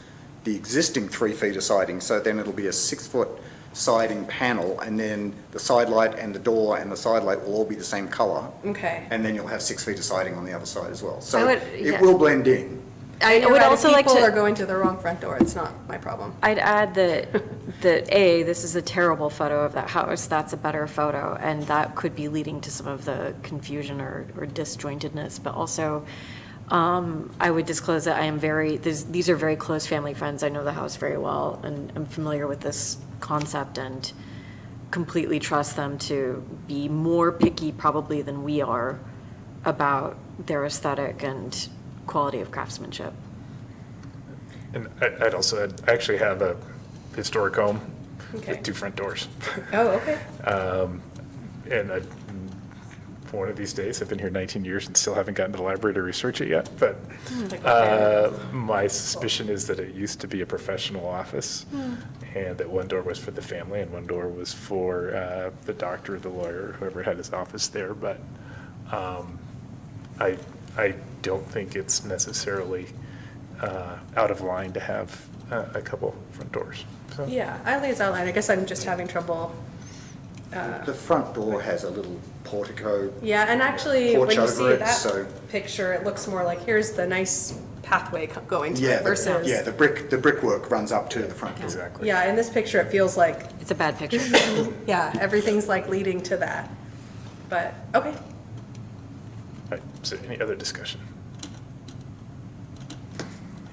the existing 3 feet of siding. So then it'll be a 6-foot siding panel, and then the side light and the door and the side light will all be the same color. Okay. And then you'll have 6 feet of siding on the other side as well. I So would- yeah. it will blend in. I You're would right, if also like to. People are going to the wrong front door. It's not my problem. I'd add that A, this is a terrible photo of that house, that's a better photo, and that could be leading to some of the confusion or disjointedness, but also, I would disclose that I am these are very close family friends, I know the house very well, and I'm familiar with this concept, and completely trust them to be more picky probably than we are about their aesthetic and quality of craftsmanship. And I'd also add, I actually have a historic home Okay. with 2 front doors. Oh, okay. And one of these days, I've been here 19 years and still haven't gotten to the library to research it yet, but my suspicion is that it used to be a professional office, and that one door was for the family and one door was for the doctor or the lawyer, whoever had his office there, but I don't think it's necessarily out of line to have a couple front doors. So Yeah, Eileen's outline, I guess I'm just having trouble. The front door has a little portico. Yeah, and actually, when Porch you over see it, that so- picture, it looks more like, here's the nice pathway going to Yeah, it versus. yeah, the brickwork runs up to the front door. exactly. Yeah, in this picture, it feels like, It's a bad picture. yeah, everything's like leading to that. But, okay. Right, so any other discussion?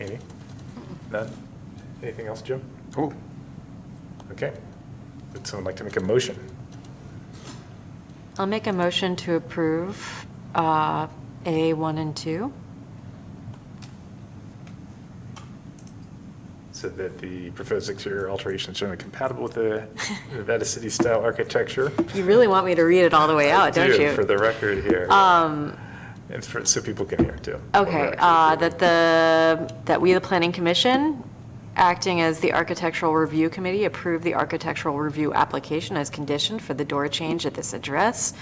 Amy? None? Anything else, Jim? Oh, Okay. Would someone like to make a motion? I'll make a motion to approve A1 and 2. So that the proposed exterior alteration is generally compatible with the Nevada City-style architecture. You really want me to read it all the way out, don't you? For the record here. And so people can hear too. Okay, that we, the Planning Commission, acting as the Architectural Review Committee, approve the architectural review application as conditioned for the door change at this address,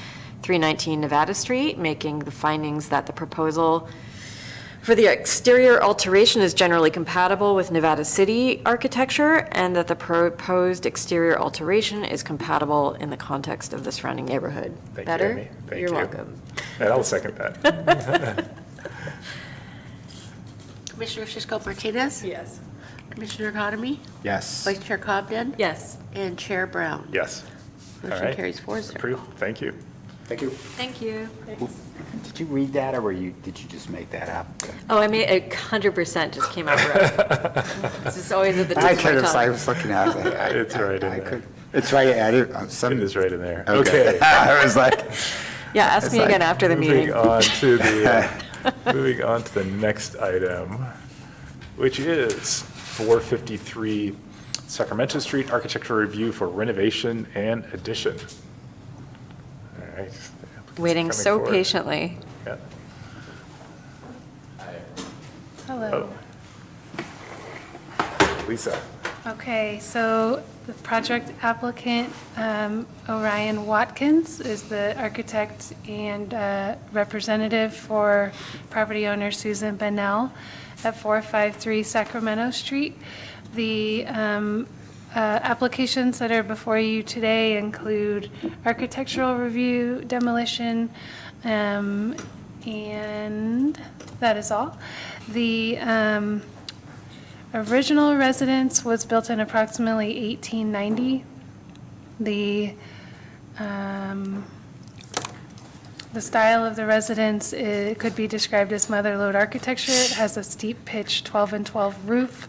319 Nevada Street, making the findings that the proposal for the exterior alteration is generally compatible with Nevada City architecture, and that the proposed exterior alteration is compatible in the context of the surrounding neighborhood. Thank you, Better? Amy. Thank You're you. welcome. And I'll second that. Commissioner Sisco Martinez? Yes. Commissioner Economy? yes. Vice Chair Cobden? Yes. And Chair Brown? Yes. All Motion right. carries 4-0. Approved. Thank you. Thank you. Thank you. Did you read that, or did you just make that up? Oh, I mean, 100% just came out right. This is always at the tip I of my could have, I tongue. was looking at it. It's right in I there. could- It's right, I did, It is right in there. Okay. Okay. I was like, Yeah, ask It's me like again after the meeting. Moving on to the next item, which is 453 Sacramento Street Architectural Review for renovation and addition. All right. Waiting Coming so forward. patiently. Yeah. Hello. Oh. Lisa. Okay, so the project applicant, Orion Watkins, is the architect and representative for property owner Susan Bennell at 453 Sacramento Street. The applications that are before you today include architectural review, demolition, and that is all. The original residence was built in approximately 1890. The style of the residence, it could be described as mother-lode architecture. It has a steep pitch 12 and 12 roof.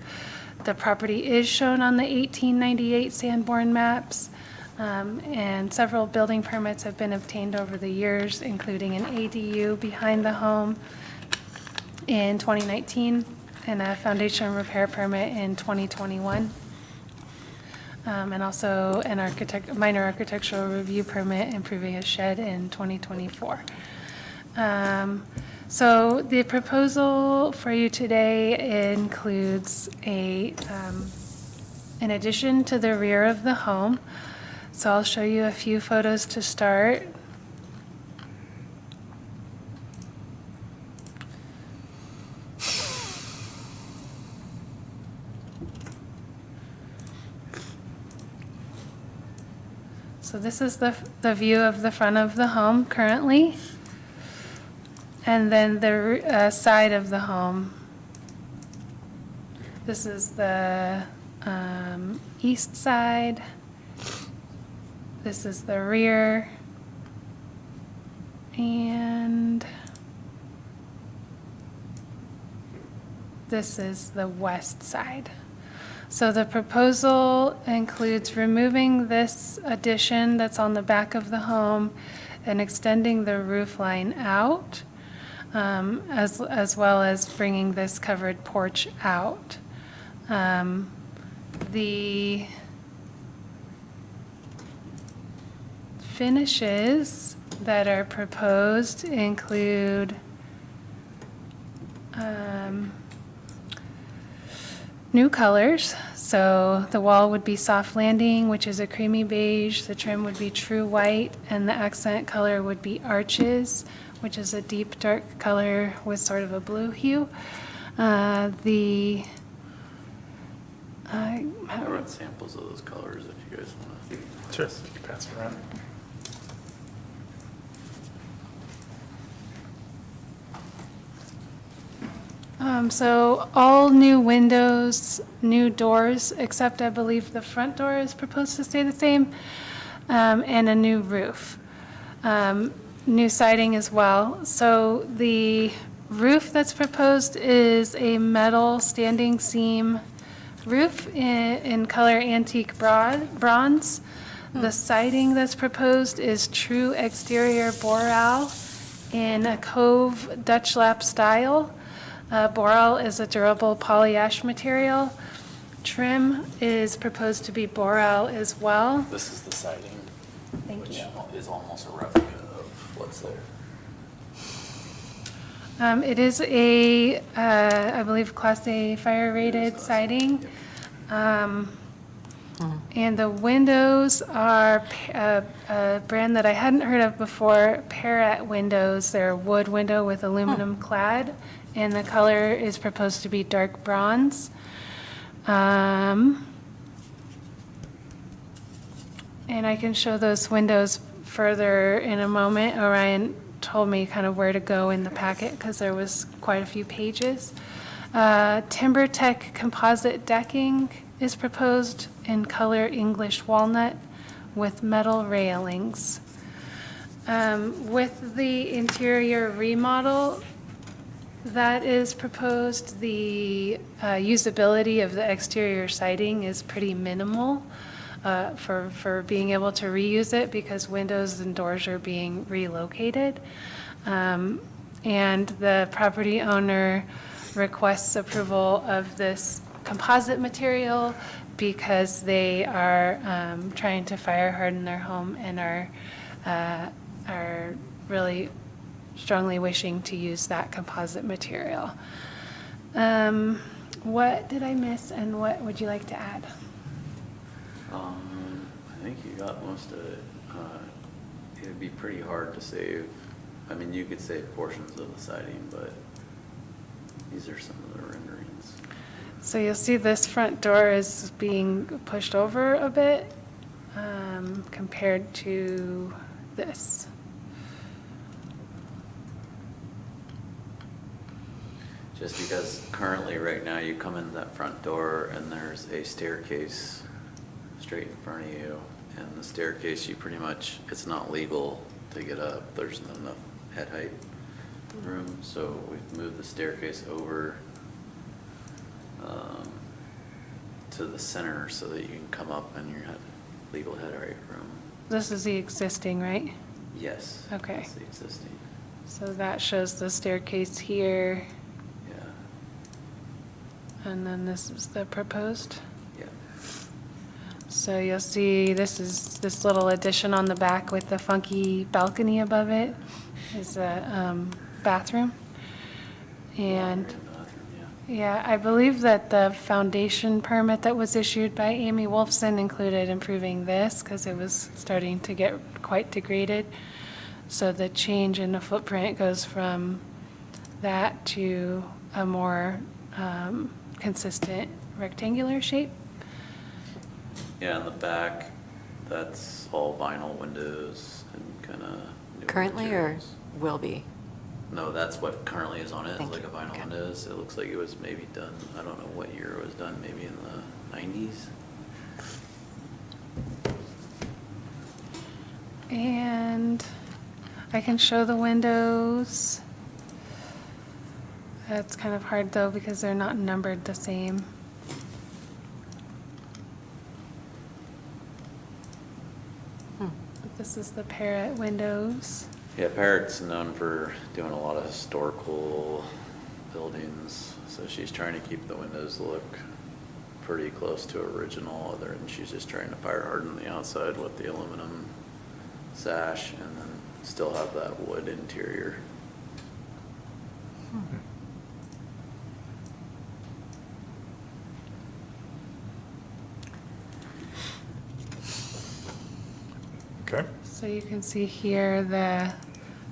The property is shown on the 1898 Sanborn maps, and several building permits have been obtained over the years, including an ADU behind the home in 2019 and a foundation repair permit in 2021. And also an minor architectural review permit improving a shed in 2024. So the proposal for you today includes an addition to the rear of the home. So I'll show you a few photos to start. So this is the view of the front of the home currently. And then the side of the home. This is the east side. This is the rear. And this is the west side. So the proposal includes removing this addition that's on the back of the home and extending the roof line out, as well as bringing this covered porch out. The finishes that are proposed include new colors. So the wall would be soft landing, which is a creamy beige. The trim would be true white, and the accent color would be arches, which is a deep dark color with sort of a blue hue. The got samples of those colors if you guys want to. Sure. You can pass it around. So all new windows, new doors, except I believe the front door is proposed to stay the same, and a new roof. New siding as well. So the roof that's proposed is a metal standing seam roof in color antique bronze. The siding that's proposed is true exterior Boral in a Cove Dutch lap style. Boral is a durable polyash material. Trim is proposed to be Boral as well. This is the siding, Thank which you. is almost a replica of what's there. It is a, I believe, Class A fire rated siding. And the windows are a brand that I hadn't heard of before, Parrot Windows. They're a wood window with aluminum clad, and the color is proposed to be dark bronze. And I can show those windows further in a moment. Orion told me kind of where to go in the packet because there was quite a few pages. TimberTech composite decking is proposed in color English walnut with metal railings. With the interior remodel that is proposed, the usability of the exterior siding is pretty minimal for being able to reuse it because windows and doors are being relocated. And the property owner requests approval of this composite material because they are trying to fire harden their home and are really strongly wishing to use that composite material. What did I miss and what would you like to add? I think you got most of it. It'd be pretty hard to save. I mean, you could save portions of the siding, but these are some of the renderings. So you'll see this front door is being pushed over a bit compared to this. Just because currently, right now, you come in that front door and there's a staircase straight in front of you. And the staircase, you pretty much, it's not legal to get up. There's not enough head height room. So we've moved the staircase over to the center so that you can come up and you have legal head height room. This is the existing, right? Yes. Okay. That's the existing. So that shows the staircase here, Yeah. and then this is the proposed. Yeah. So you'll see this is this little addition on the back with the funky balcony above it is a bathroom. And yeah, I believe that the foundation permit that was issued by Amy Wolfson included improving this because it was starting to get quite degraded. So the change in the footprint goes from that to a more consistent rectangular shape. Yeah, in the back, that's all vinyl windows and kind of new Currently or materials. will be? No, that's what currently is on it, Thank like you. a vinyl Okay. windows. It looks like it was maybe done, I don't know what year it was done, maybe in the 90s. And I can show the windows. It's kind of hard though because they're not numbered the same. This is the Parrot windows. Yeah, Parrot's known for doing a lot of historical buildings, so she's trying to keep the windows look pretty close to original, other than she's just trying to fire harden the outside with the aluminum sash and then still have that wood interior. Okay. So you can see here the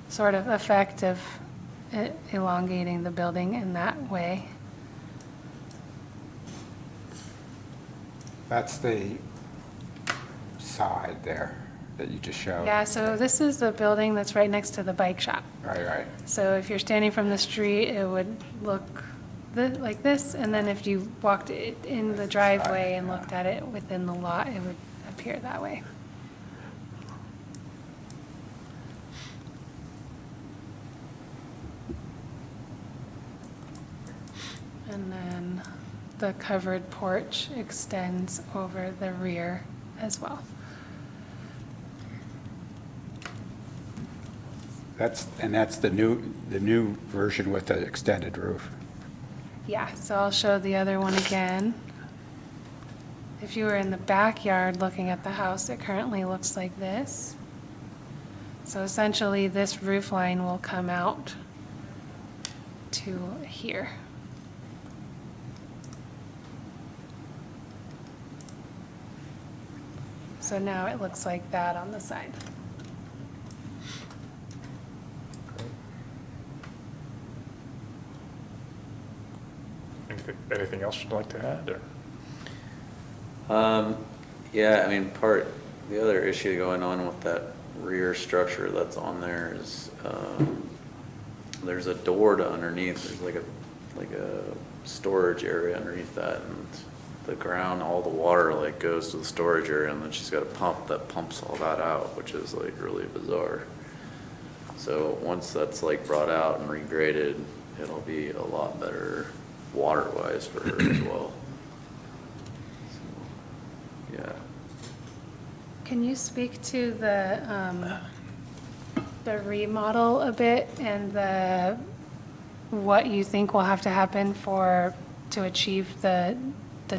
sort of effect of elongating the building in that way. That's the side there that you just showed. Yeah, so this is the building that's right next to the bike shop. Right. So if you're standing from the street, it would look like this, and then if you walked it in the driveway and looked at it within the lot, it would appear that way. And then the covered porch extends over the rear as well. That's the new version with the extended roof. Yeah, so I'll show the other one again. If you were in the backyard looking at the house, it currently looks like this. So essentially, this roof line will come out to here. So now it looks like that on the side. Anything else you'd like to add, or? Yeah, I mean, the other issue going on with that rear structure that's on there is, there's a door to underneath, there's like a storage area underneath that, and the ground, all the water like goes to the storage area, and then she's got a pump that pumps all that out, which is like really bizarre. So once that's like brought out and regraded, it'll be a lot better water-wise for her as well. So, yeah. Can you speak to the remodel a bit and what you think will have to happen to achieve the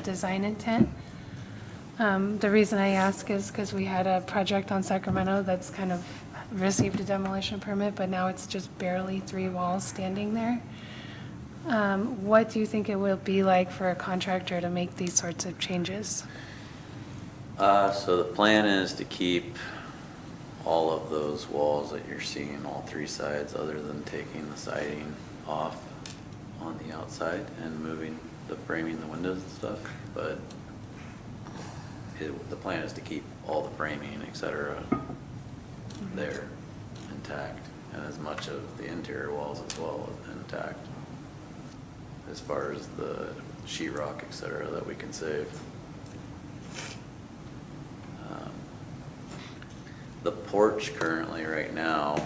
design intent? The reason I ask is because we had a project on Sacramento that's kind of received a demolition permit, but now it's just barely 3 walls standing there. What do you think it will be like for a contractor to make these sorts of changes? So the plan is to keep all of those walls that you're seeing, all 3 sides, other than taking the siding off on the outside and moving the framing, the windows and stuff. But the plan is to keep all the framing, et cetera, there intact, and as much of the interior walls as well intact, as far as the sheetrock, et cetera, that we can save. The porch currently, right now,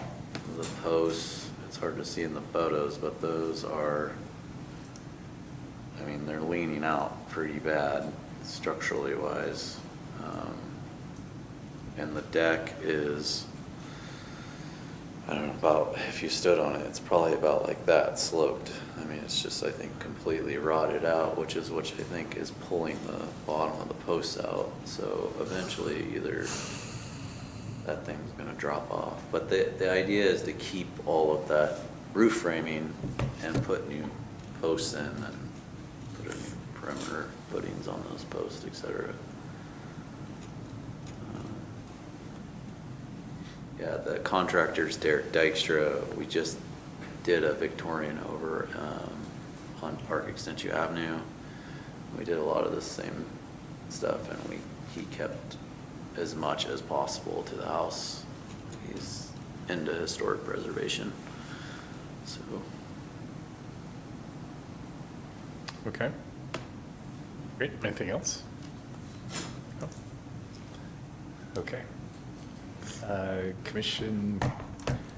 the posts, it's hard to see in the photos, but those are, I mean, they're leaning out pretty bad structurally wise. And the deck is, I don't know, about, if you stood on it, it's probably about like that sloped. I mean, it's just, I think, completely rotted out, which I think is pulling the bottom of the posts out. So eventually either that thing's gonna drop off. But the idea is to keep all of that roof framing and put new posts in and put a new perimeter footings on those posts, et cetera. Yeah, the contractor's Derek Dykstra. We just did a Victorian over on Park Extension Avenue. We did a lot of the same stuff, and he kept as much as possible to the house. He's into historic preservation, so. Okay. Great. Anything else? No? Okay. Commission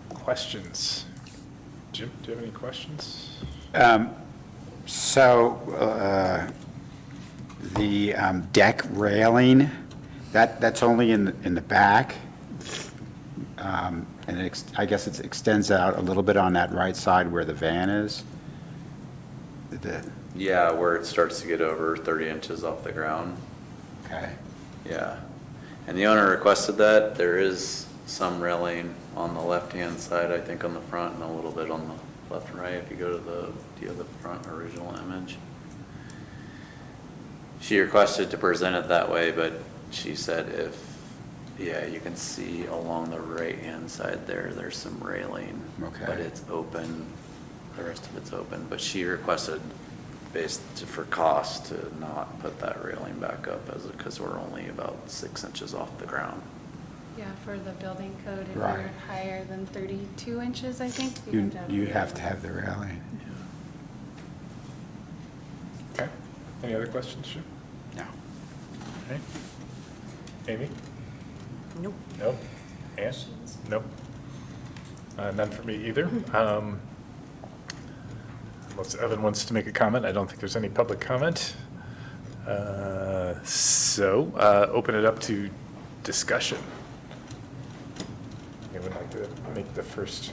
questions. Jim, do you have any questions? The deck railing, that's only in the back, and I guess it extends out a little bit on that right side where the van is. Yeah, where it starts to get over 30 inches off the ground. Okay. Yeah, and the owner requested that. There is some railing on the left-hand side, I think on the front, and a little bit on the left and right if you go to do you have the front original image? She requested to present it that way, but she said yeah, you can see along the right-hand side there's some railing. Okay. But it's open, the rest of it's open, but she requested for cost to not put that railing back up because we're only about 6 inches off the ground. Yeah, for the building code, if Right. you're higher than 32 inches, I think. You have to have the railing. Okay. Any other questions, Jim? No. Okay. Amy? Nope. Nope. Ann? Nope. None for me either. Unless Evan wants to make a comment, I don't think there's any public comment. So, open it up to discussion. Anyone like to make the first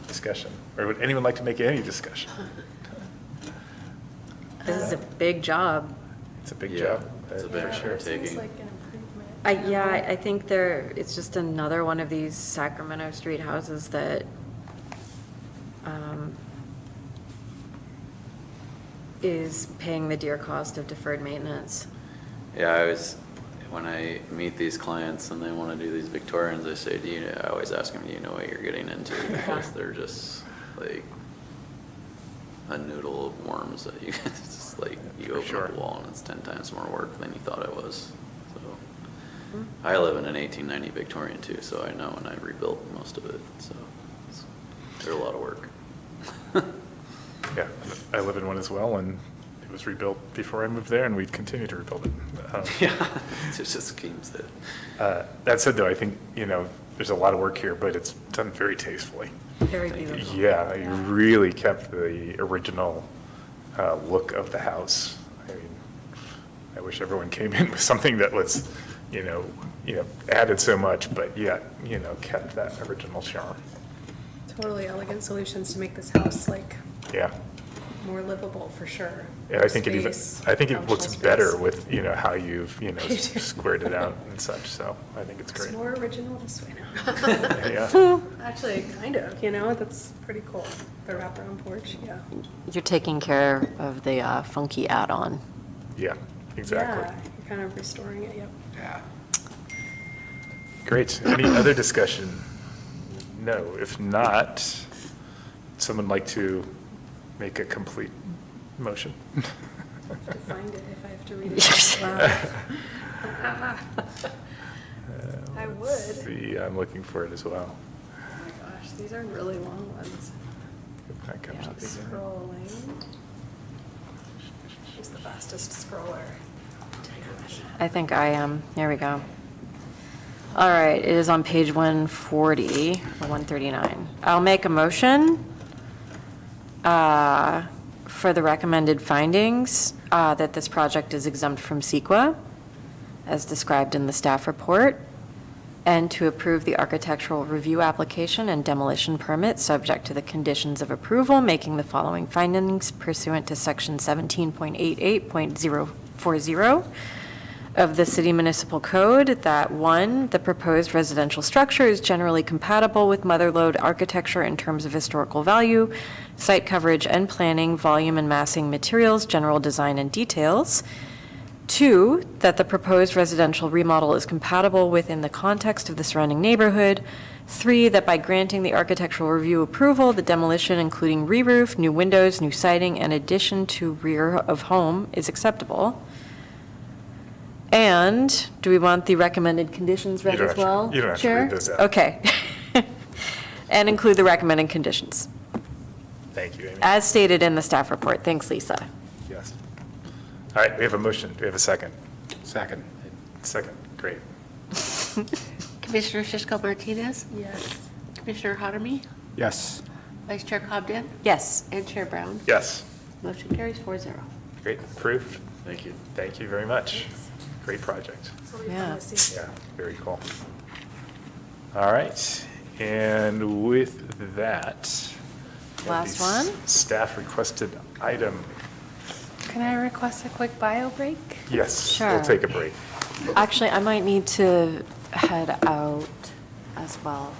discussion? Or would anyone like to make any discussion? This is a big job. It's a big Yeah, job. it's a for big sure. undertaking. Seems like an improvement. I think it's just another one of these Sacramento Street houses that is paying the dear cost of deferred maintenance. Yeah, when I meet these clients and they want to do these Victorians, I say, I always ask them, do you know what you're getting into? Because they're just like a noodle of worms that you, it's just like, you open sure. up a wall and it's 10 times more work than you thought it was. So I live in an 1890 Victorian too, so I know, and I rebuilt most of it, so there's a lot of work. Yeah, I live in one as well, and it was rebuilt before I moved there, and we've continued to rebuild it. Yeah, it just keeps it. That said, though, I think, there's a lot of work here, but it's done very tastefully. Very beautiful. Yeah, you really kept the original look of the house. I mean, I wish everyone came in with something that was, added so much, but yet, kept that original charm. Totally elegant solutions to make this house like Yeah. more livable for sure. Yeah, I think it even, Space, I think it looks functional better space. with, how you've, You do. squared it out and such, so I think it's It's great. more original this way now. Yeah. Actually, kind of, that's pretty cool. The wraparound porch, yeah. You're taking care of the funky add-on. Yeah, exactly. Yeah, you're kind of restoring it, yep. Yeah. Great. Any other discussion? No. If not, someone like to make a complete motion? To find it if I have to read it out loud. I Let's would. see, I'm looking for it as well. Oh my gosh, these are really long ones. If that comes Yeah, up again. scrolling. Who's the fastest scroller? I think I am. Here we go. All right, it is on page 140 or 139. I'll make a motion for the recommended findings that this project is exempt from CEQA, as described in the staff report, and to approve the architectural review application and demolition permit subject to the conditions of approval, making the following findings pursuant to section 17.88.040 of the City Municipal Code, that 1, the proposed residential structure is generally compatible with mother lode architecture in terms of historical value, site coverage and planning, volume and massing materials, general design and details. 2, that the proposed residential remodel is compatible within the context of the surrounding neighborhood. 3, that by granting the architectural review approval, the demolition, including re-roof, new windows, new siding, and addition to rear of home is acceptable. And do we want the recommended conditions read You don't as have to- well? you don't have to Chair? read those out. Okay. And include the recommended conditions, Thank you, Amy. as stated in the staff report. Thanks, Lisa. Yes. All right, we have a motion. Do we have a second? Second. Second, great. Commissioner Shishko Martinez, Yes. Commissioner Hardeman, Yes. Vice Chair Cobden, Yes. and Chair Brown. Yes, Motion carries 4-0. great, approved. Thank you. Thank you very much. Great project. So we Yeah. want to see. Yeah, very cool. All right, and with that. we have Last the one? Staff requested item. Can I request a quick bio break? Yes, we'll Sure. take a break. Actually, I might need to head out as well.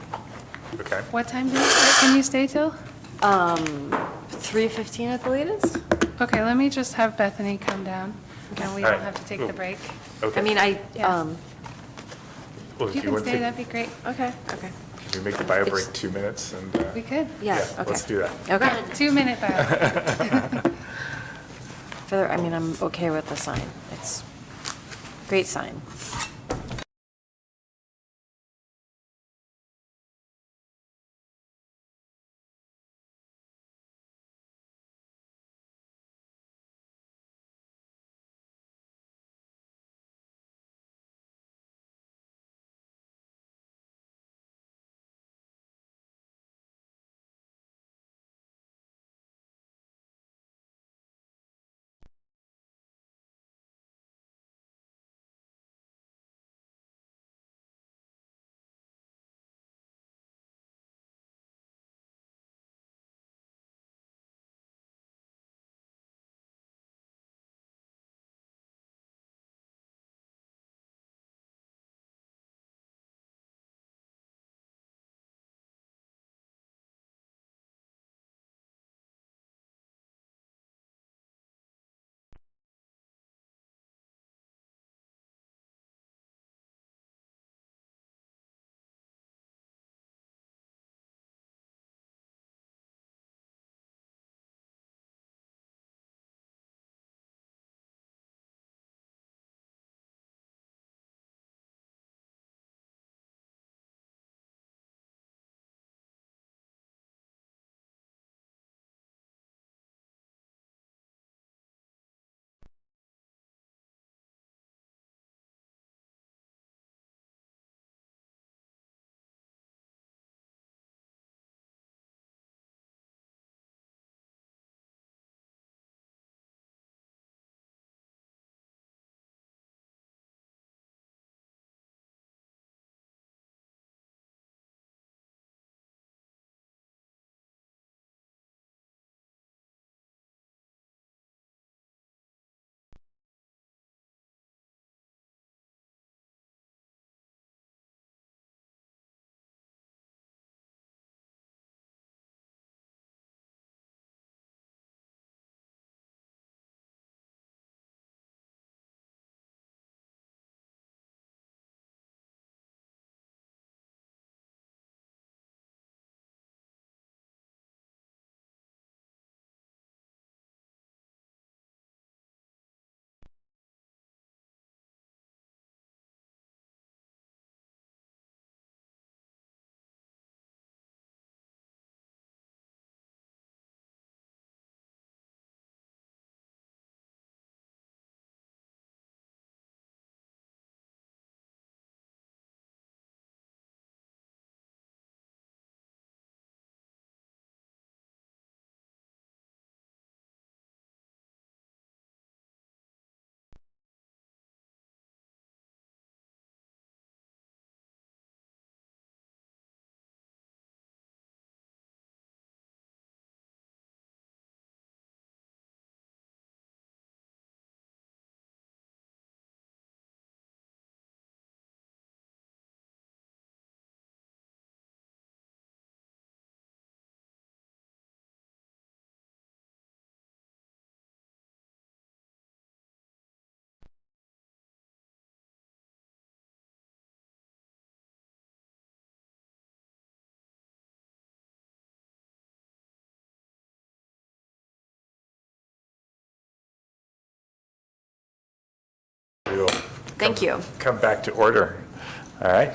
Okay, What time can you stay till? 3:15 at the latest? Okay, let me just have Bethany come down, and we All don't right. have to take the break. okay. I mean, Yeah. Well, If you do can want to stay, take- that'd be great. Okay, okay. Can we make the bio break 2 minutes and? We could. Yeah, okay. Let's do that. Okay. 2-minute bio. I mean, I'm okay with the sign. It's a great sign. We will Thank you. come back to order. All right.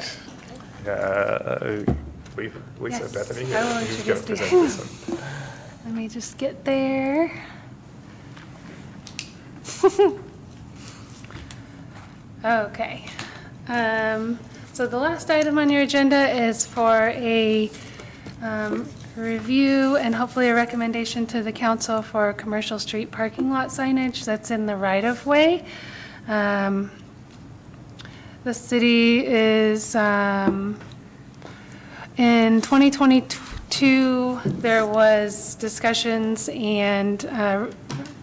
Lisa, Yes, Bethany, I will who's introduce going to the- present this one? Let me just get there. Okay. So the last item on your agenda is for a review and hopefully a recommendation to the council for commercial street parking lot signage that's in the right-of-way. The city is, in 2022, there was discussions and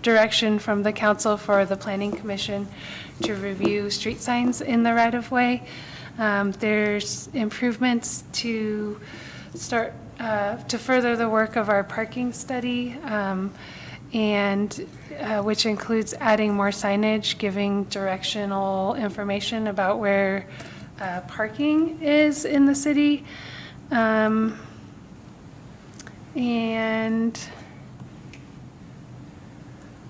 direction from the council for the planning commission to review street signs in the right-of-way. There's improvements to start, to further the work of our parking study, and which includes adding more signage, giving directional information about where parking is in the city.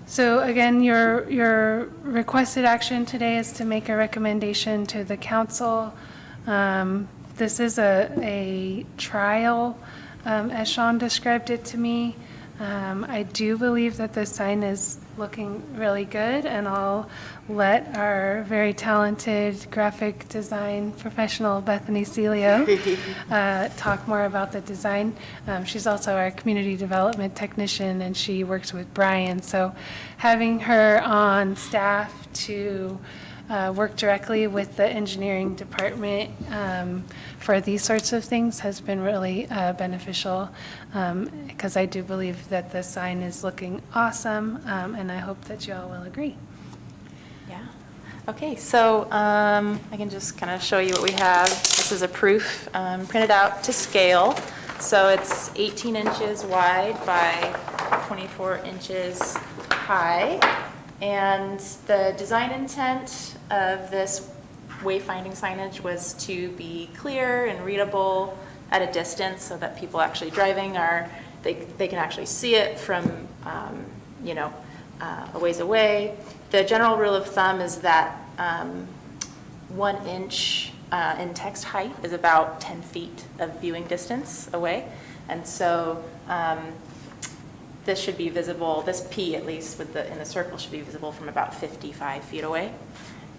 So So again, your requested action today is to make a recommendation to the council. This is a trial, as Sean described it to me. I do believe that the sign is looking really good, and I'll let our very talented graphic design professional, Bethany Celio, talk more about the design. She's also our community development technician, and she works with Brian. So having her on staff to work directly with the engineering department for these sorts of things has been really beneficial, because I do believe that the sign is looking awesome, and I hope that you all will agree. Yeah. Okay, so I can just kind of show you what we have. This is a proof printed out to scale. So it's 18 inches wide by 24 inches high. And the design intent of this wayfinding signage was to be clear and readable at a distance so that people actually driving they can actually see it from, a ways away. The general rule of thumb is that 1 inch in text height is about 10 feet of viewing distance away. And so this should be visible, this P at least in the circle should be visible from about 55 feet away.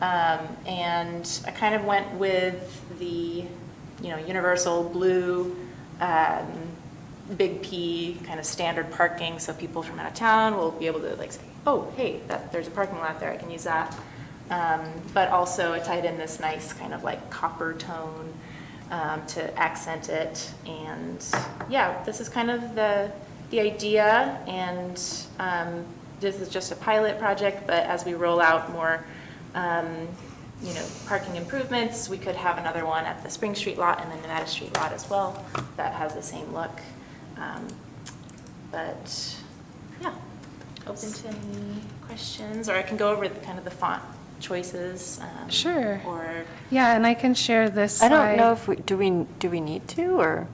And I kind of went with the, universal blue, big P kind of standard parking, so people from out of town will be able to say, oh, hey, there's a parking lot there, I can use that. But also I tied in this nice kind of copper tone to accent it. And yeah, this is kind of the idea, and this is just a pilot project, but as we roll out more parking improvements, we could have another one at the Spring Street lot and the Nevada Street lot as well that has the same look. But yeah, open to any questions, or I can go over the font choices. Sure. Or Yeah, and I can share this I don't slide. know if do we need to, or?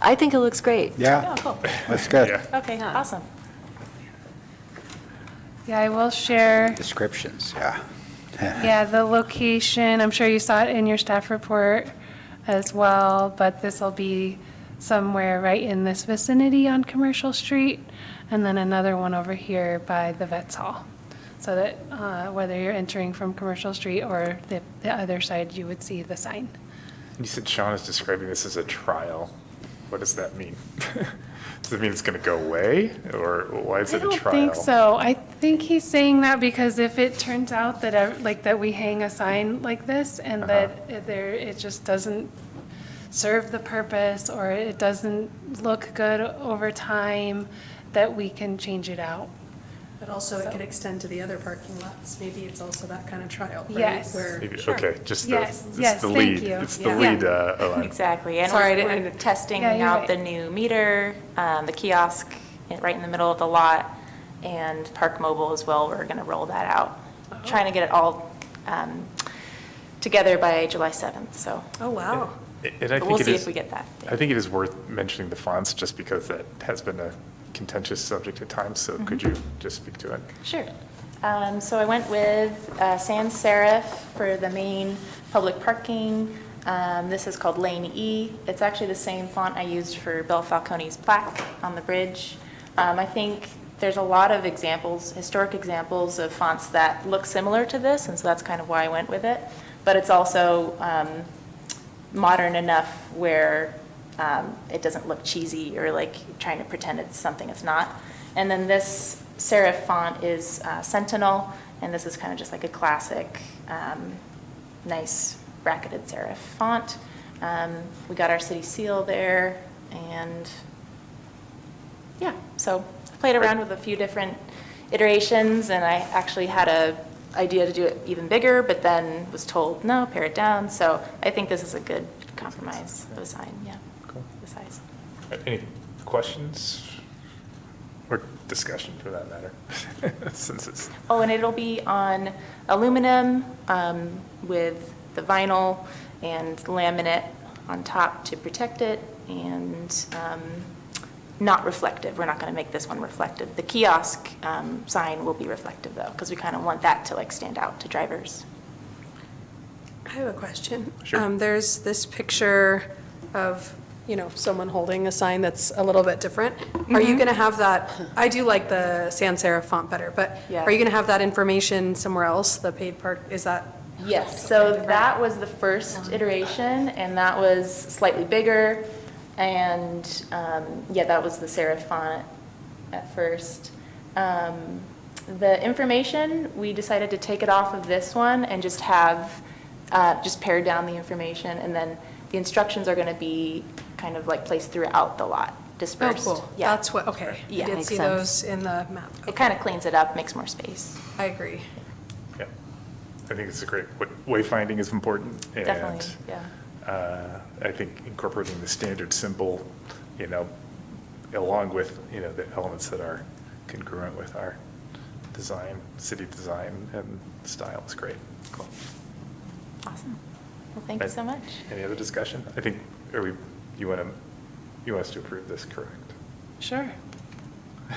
I think it looks great. Yeah, Oh, cool. that's good. Okay, awesome. Yeah, I will share. Descriptions, yeah. Yeah, the location, I'm sure you saw it in your staff report as well, but this will be somewhere right in this vicinity on Commercial Street, and then another one over here by the Vets Hall. So that whether you're entering from Commercial Street or the other side, you would see the sign. You said Sean is describing this as a trial. What does that mean? Does it mean it's going to go away, or why is it a trial? I don't think so. I think he's saying that because if it turns out that, that we hang a sign like this and that it just doesn't serve the purpose, or it doesn't look good over time, that we can change it out. But also it could extend to the other parking lots. Maybe it's also that kind of trial, right? Yes. Where, Maybe- Sure. Okay, just Yes, it's yes, the thank lead. you. It's the Yeah. lead. Alarm. Exactly. And Sorry, I we're didn't- testing Yeah, you're out right. the new meter, the kiosk right in the middle of the lot, and Park Mobile as well. We're going to roll that out. Trying to get it all together by July 7th, so oh, wow. And I we'll think it see is- if we get that. I think it is worth mentioning the fonts, just because that has been a contentious subject at times. So could you just speak to it? Sure. So I went with sans serif for the main public parking. This is called Lane E. It's actually the same font I used for Bill Falcone's plaque on the bridge. I think there's a lot of examples, historic examples of fonts that look similar to this, and so that's kind of why I went with it. But it's also modern enough where it doesn't look cheesy or like trying to pretend it's something it's not. And then this serif font is Sentinel, and this is kind of just like a classic, nice bracketed serif font. We got our city seal there, and yeah, so I played around with a few different iterations, and I actually had a idea to do it even bigger, but then was told, no, pare it down. So I think this is a good compromise of a sign, yeah. Cool. The size. Any questions or discussion for that matter? Since it's Oh, and it'll be on aluminum with the vinyl and laminate on top to protect it. and not reflective. We're not going to make this one reflective. The kiosk sign will be reflective though, because we kind of want that to like stand out to drivers. I have a question. Sure. There's this picture of, someone holding a sign that's a little bit different. Are you going to have that, I do like the sans serif font better, but Yeah. are you going to have that information somewhere else, the paid part, is that? Yes, so that was the first iteration, and that was slightly bigger, and, yeah, that was the serif font at first. The information, we decided to take it off of this one and just have, just pare down the information, and then the instructions are gonna be kind of like placed throughout the lot, dispersed. Oh, cool. Yeah. That's what, okay. Yeah. I did Makes see sense. those in the map. It kind of cleans it up, makes more space. I agree. Yeah, I think it's a great, wayfinding is important. Definitely, yeah. And I think incorporating the standard symbol, along with, the elements that are congruent with our design, city design and style is great. Cool. Awesome. Well, thank you so much. Any other discussion? I think, you want us to approve this, correct? Sure.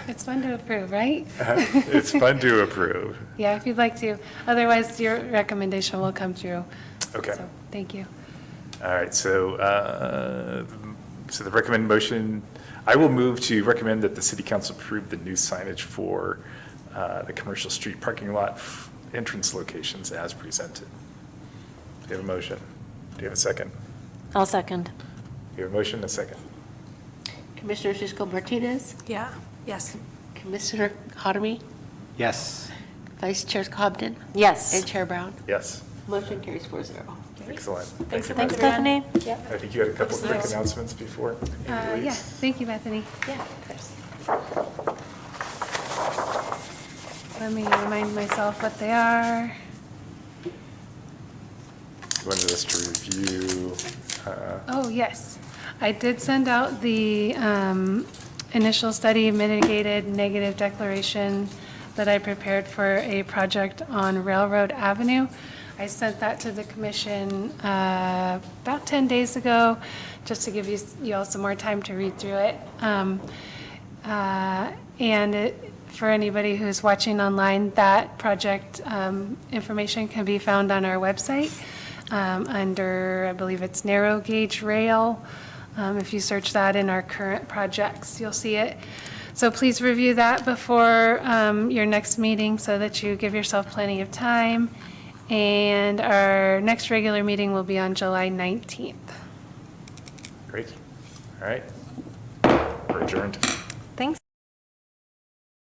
It's fun to approve, right? It's fun to approve. Yeah, if you'd like to. Otherwise, your recommendation will come through. Okay. So, thank you. All right, so the recommended motion, I will move to recommend that the city council approve the new signage for the commercial street parking lot entrance locations as presented. Do you have a motion? Do you have a second? I'll second. Do you have a motion and a second? Commissioner Sisco Martinez, Yeah, yes. Commissioner Harvey, Yes. Vice Chair Cobden, Yes. and Chair Brown. Yes, Motion carries 4-0. excellent. Thanks, you, Thanks, Bethany. Stephanie. Yeah. I think you had a couple of quick announcements before. Amy Yeah, leaves. thank you, Bethany. Yeah, of course. Let me remind myself what they are. You wanted us to review, Oh, yes. I did send out the initial study mitigated negative declaration that I prepared for a project on Railroad Avenue. I sent that to the commission about 10 days ago, just to give you all some more time to read through it. For anybody who's watching online, that project information can be found on our website under, I believe it's narrow gauge rail. If you search that in our current projects, you'll see it. So please review that before your next meeting so that you give yourself plenty of time. And our next regular meeting will be on July 19th. great. All right, we're adjourned.